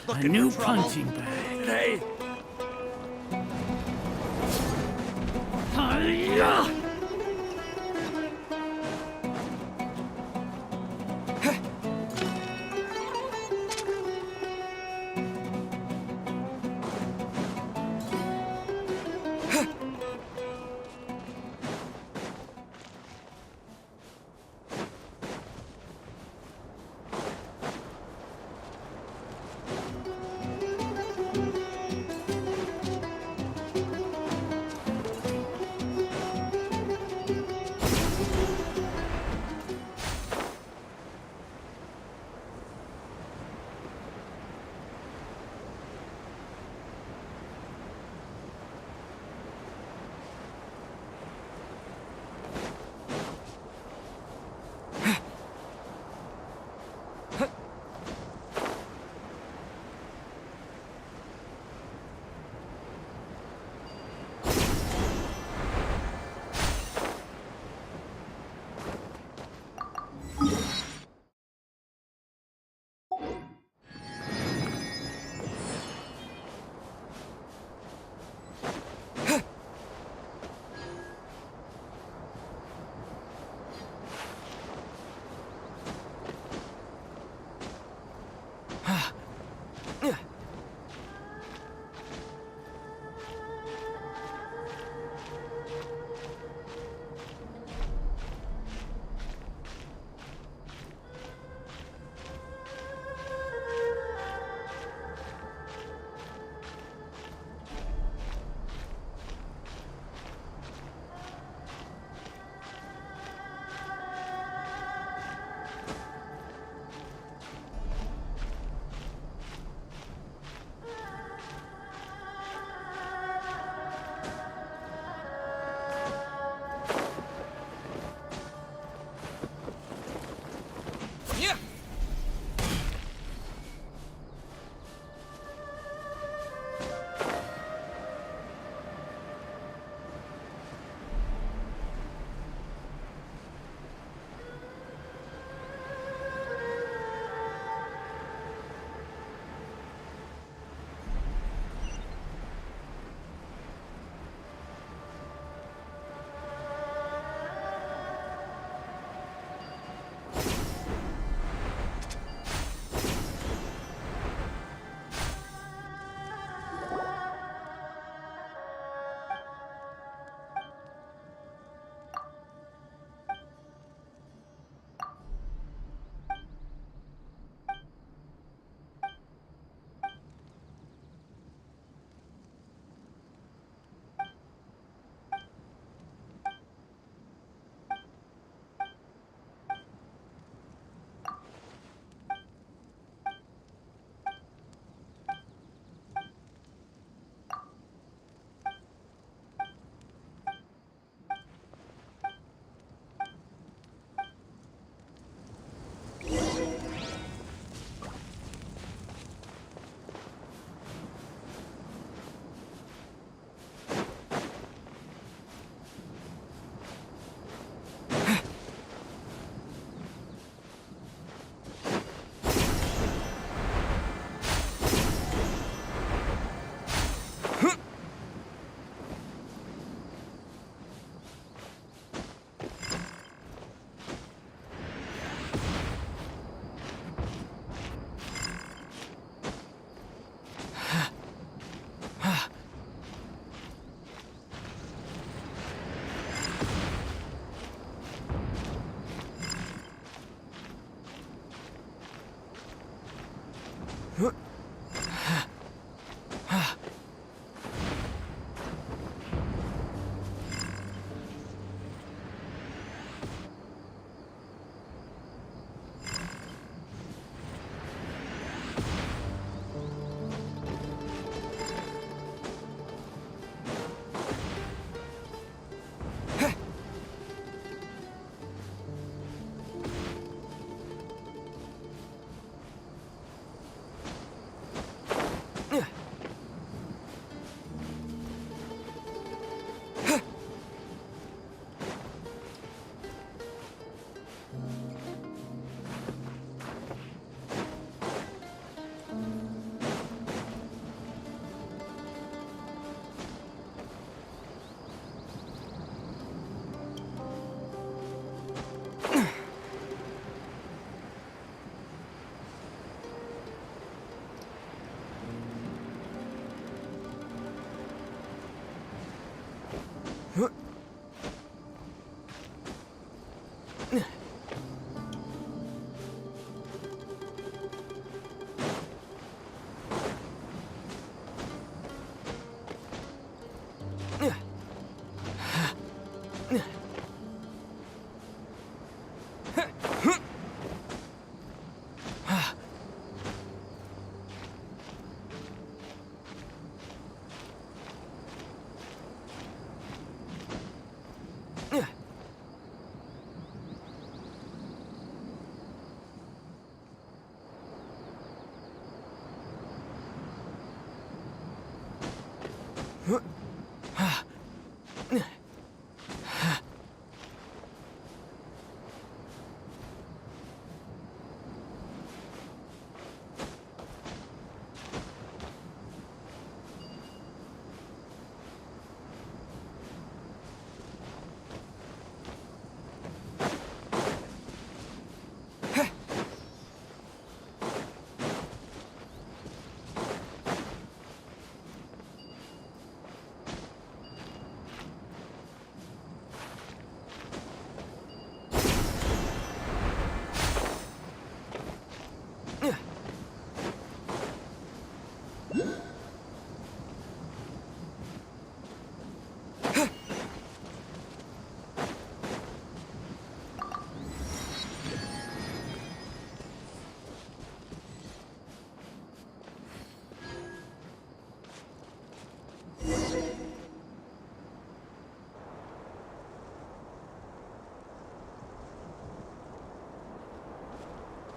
A new punching bag. Hey! Hi-ya!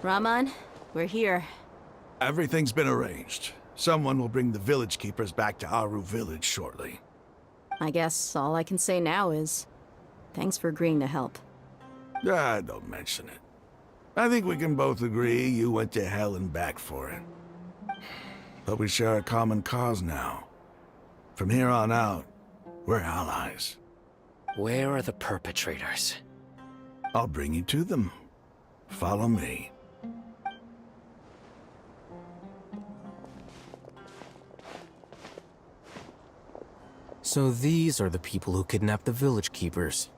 Rahman, we're here. Everything's been arranged. Someone will bring the village keepers back to Aru village shortly. I guess all I can say now is, thanks for agreeing to help. Ah, don't mention it. I think we can both agree you went to hell and back for it. But we share a common cause now. From here on out, we're allies. Where are the perpetrators? I'll bring you to them. Follow me. So these are the people who kidnapped the village keepers.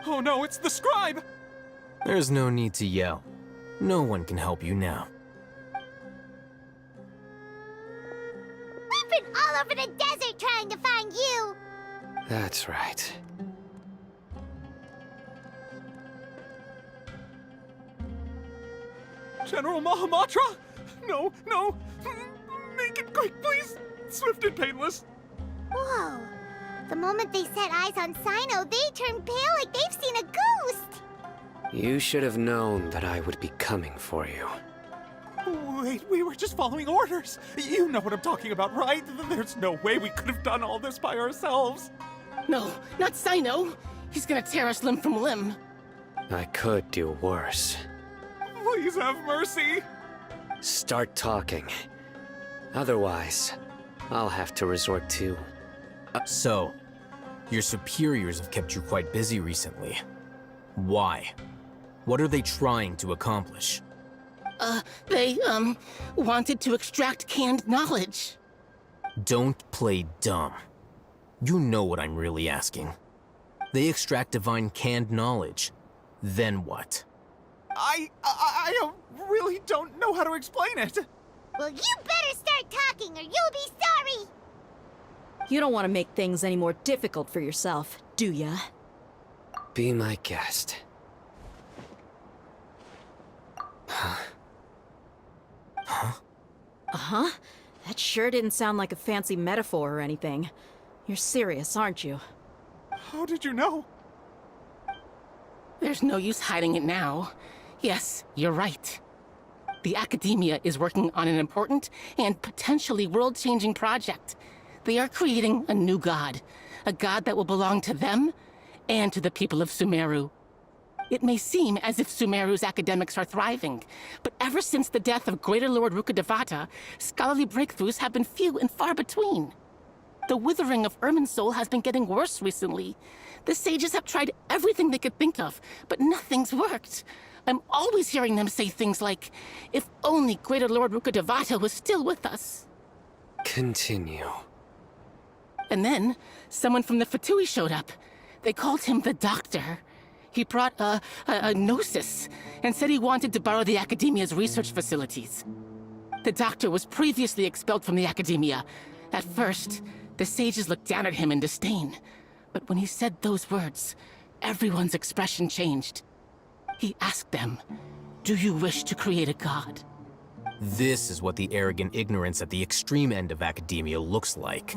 Oh no, it's the scribe! There's no need to yell. No one can help you now. We've been all over the desert trying to find you! That's right. General Mahamatra? No, no! Make it quick, please! Swift and painless! Whoa. The moment they set eyes on Sino, they turn pale like they've seen a ghost! You should have known that I would be coming for you. Wait, we were just following orders. You know what I'm talking about, right? There's no way we could have done all this by ourselves. No, not Sino. He's gonna tear us limb from limb. I could do worse. Please have mercy. Start talking. Otherwise, I'll have to resort to... So, your superiors have kept you quite busy recently. Why? What are they trying to accomplish? They wanted to extract canned knowledge. Don't play dumb. You know what I'm really asking. They extract divine canned knowledge. Then what? I really don't know how to explain it. Well, you better start talking or you'll be sorry! You don't want to make things any more difficult for yourself, do ya? Be my guest. Uh-huh. That sure didn't sound like a fancy metaphor or anything. You're serious, aren't you? How did you know? There's no use hiding it now. Yes, you're right. The Academia is working on an important and potentially world-changing project. They are creating a new god. A god that will belong to them and to the people of Sumeru. It may seem as if Sumeru's academics are thriving, but ever since the death of Greater Lord Rukkhadevata, scholarly breakthroughs have been few and far between. The withering of Irminsul has been getting worse recently. The sages have tried everything they could think of, but nothing's worked. I'm always hearing them say things like, if only Greater Lord Rukkhadevata was still with us. Continue. And then, someone from the Fatui showed up. They called him the Doctor. He brought a gnosis and said he wanted to borrow the Academia's research facilities. The Doctor was previously expelled from the Academia. At first, the sages looked down at him in disdain. But when he said those words, everyone's expression changed. He asked them, "Do you wish to create a god?" This is what the arrogant ignorance at the extreme end of academia looks like.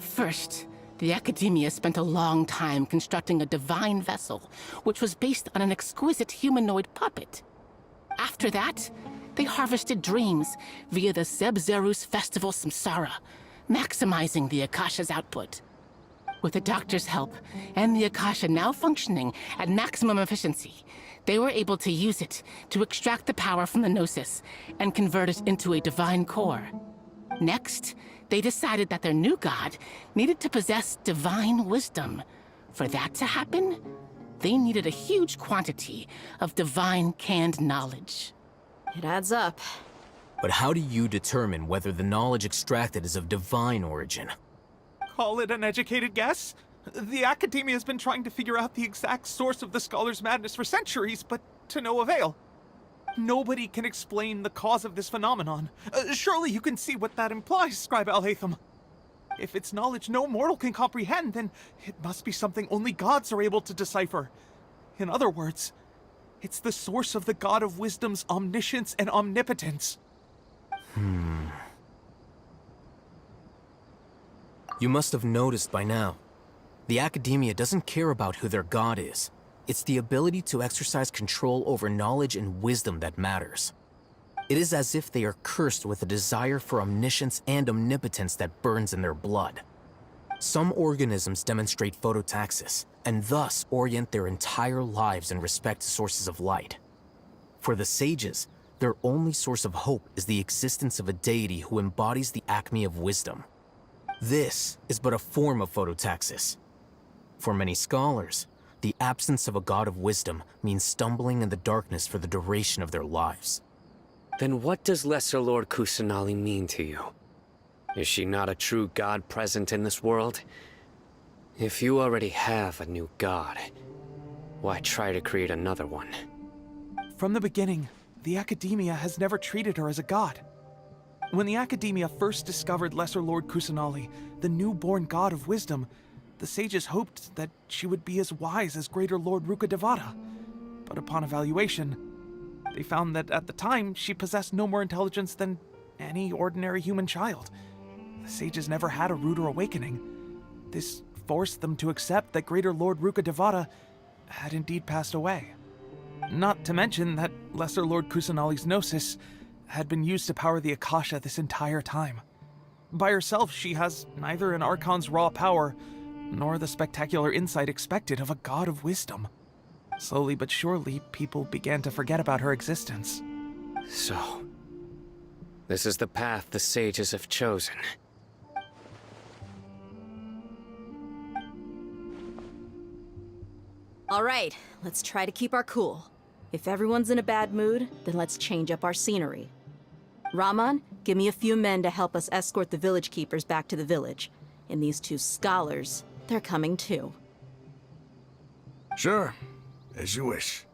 First, the Academia spent a long time constructing a divine vessel, which was based on an exquisite humanoid puppet. After that, they harvested dreams via the Zeb Zerus Festival Samsara, maximizing the Akasha's output. With the doctor's help, and the Akasha now functioning at maximum efficiency, they were able to use it to extract the power from the Gnosis and convert it into a divine core. Next, they decided that their new god needed to possess divine wisdom. For that to happen, they needed a huge quantity of divine canned knowledge. It adds up. But how do you determine whether the knowledge extracted is of divine origin? Call it an educated guess? The Academia has been trying to figure out the exact source of the Scholar's madness for centuries, but to no avail. Nobody can explain the cause of this phenomenon. Surely you can see what that implies, Scribe Al-Haytham. If it's knowledge no mortal can comprehend, then it must be something only gods are able to decipher. In other words, it's the source of the God of Wisdom's omniscience and omnipotence. You must have noticed by now. The Academia doesn't care about who their god is. It's the ability to exercise control over knowledge and wisdom that matters. It is as if they are cursed with a desire for omniscience and omnipotence that burns in their blood. Some organisms demonstrate phototaxis, and thus orient their entire lives in respect to sources of light. For the sages, their only source of hope is the existence of a deity who embodies the acme of wisdom. This is but a form of phototaxis. For many scholars, the absence of a god of wisdom means stumbling in the darkness for the duration of their lives. Then what does Lesser Lord Kusanali mean to you? Is she not a true god present in this world? If you already have a new god, why try to create another one? From the beginning, the Academia has never treated her as a god. When the Academia first discovered Lesser Lord Kusanali, the newborn god of wisdom, the sages hoped that she would be as wise as Greater Lord Rukkhadevata. But upon evaluation, they found that at the time, she possessed no more intelligence than any ordinary human child. The sages never had a ruder awakening. This forced them to accept that Greater Lord Rukkhadevata had indeed passed away. Not to mention that Lesser Lord Kusanali's Gnosis had been used to power the Akasha this entire time. By herself, she has neither an Archon's raw power, nor the spectacular insight expected of a god of wisdom. Slowly but surely, people began to forget about her existence. So, this is the path the sages have chosen. All right, let's try to keep our cool. If everyone's in a bad mood, then let's change up our scenery. Rahman, give me a few men to help us escort the village keepers back to the village. And these two scholars, they're coming too. Sure, as you wish.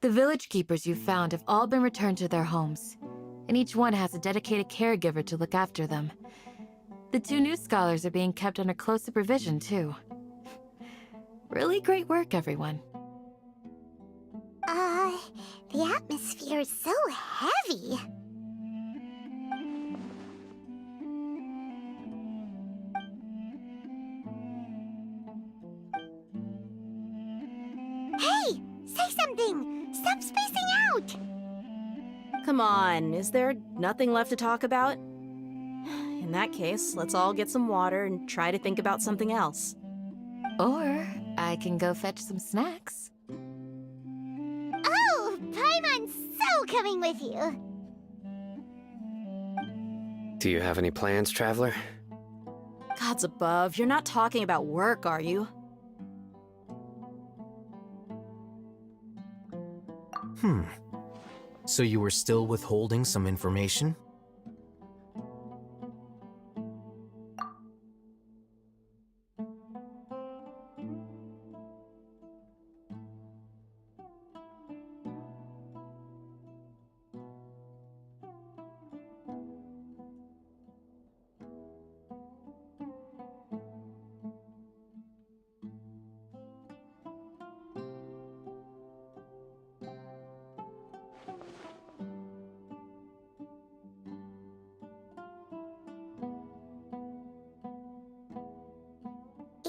The village keepers you've found have all been returned to their homes, and each one has a dedicated caregiver to look after them. The two new scholars are being kept under close supervision, too. Really great work, everyone. The atmosphere is so heavy. Hey! Say something! Stop spacing out! Come on, is there nothing left to talk about? In that case, let's all get some water and try to think about something else. Or I can go fetch some snacks. Oh, Paimon's so coming with you! Do you have any plans, Traveler? Gods above, you're not talking about work, are you? So you were still withholding some information?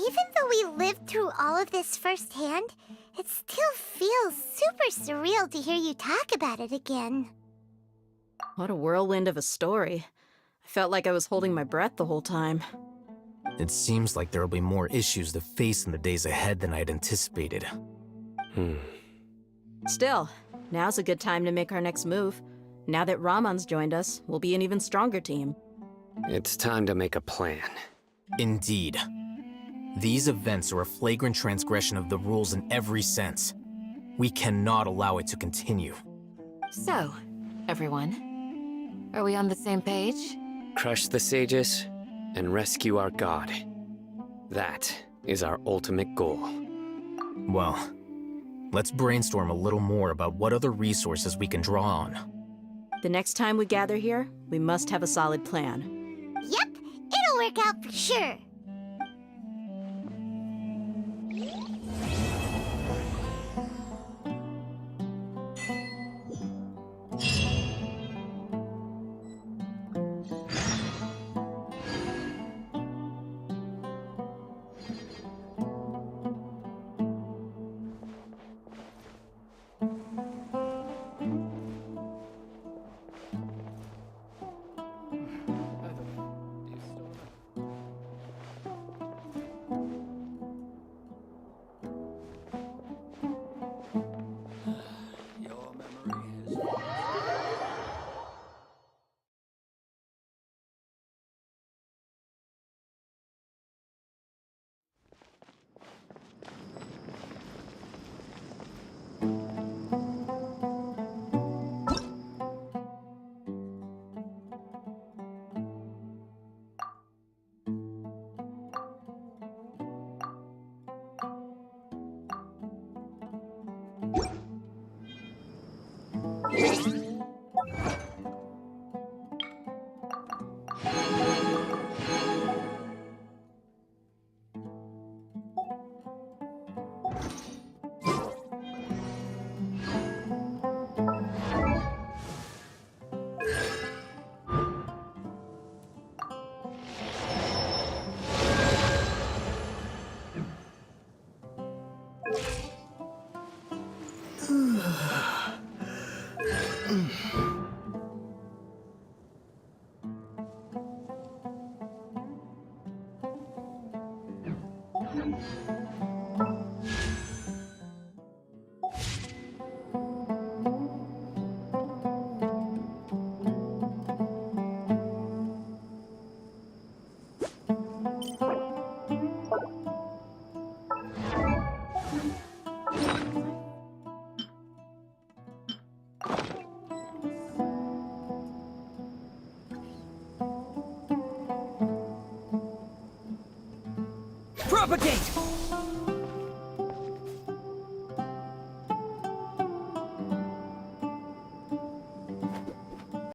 Even though we lived through all of this firsthand, it still feels super surreal to hear you talk about it again. What a whirlwind of a story. I felt like I was holding my breath the whole time. It seems like there will be more issues to face in the days ahead than I'd anticipated. Still, now's a good time to make our next move. Now that Ramon's joined us, we'll be an even stronger team. It's time to make a plan. Indeed. These events are a flagrant transgression of the rules in every sense. We cannot allow it to continue. So, everyone, are we on the same page? Crush the sages and rescue our god. That is our ultimate goal. Well, let's brainstorm a little more about what other resources we can draw on. The next time we gather here, we must have a solid plan. Yep, it'll work out for sure. Propagate!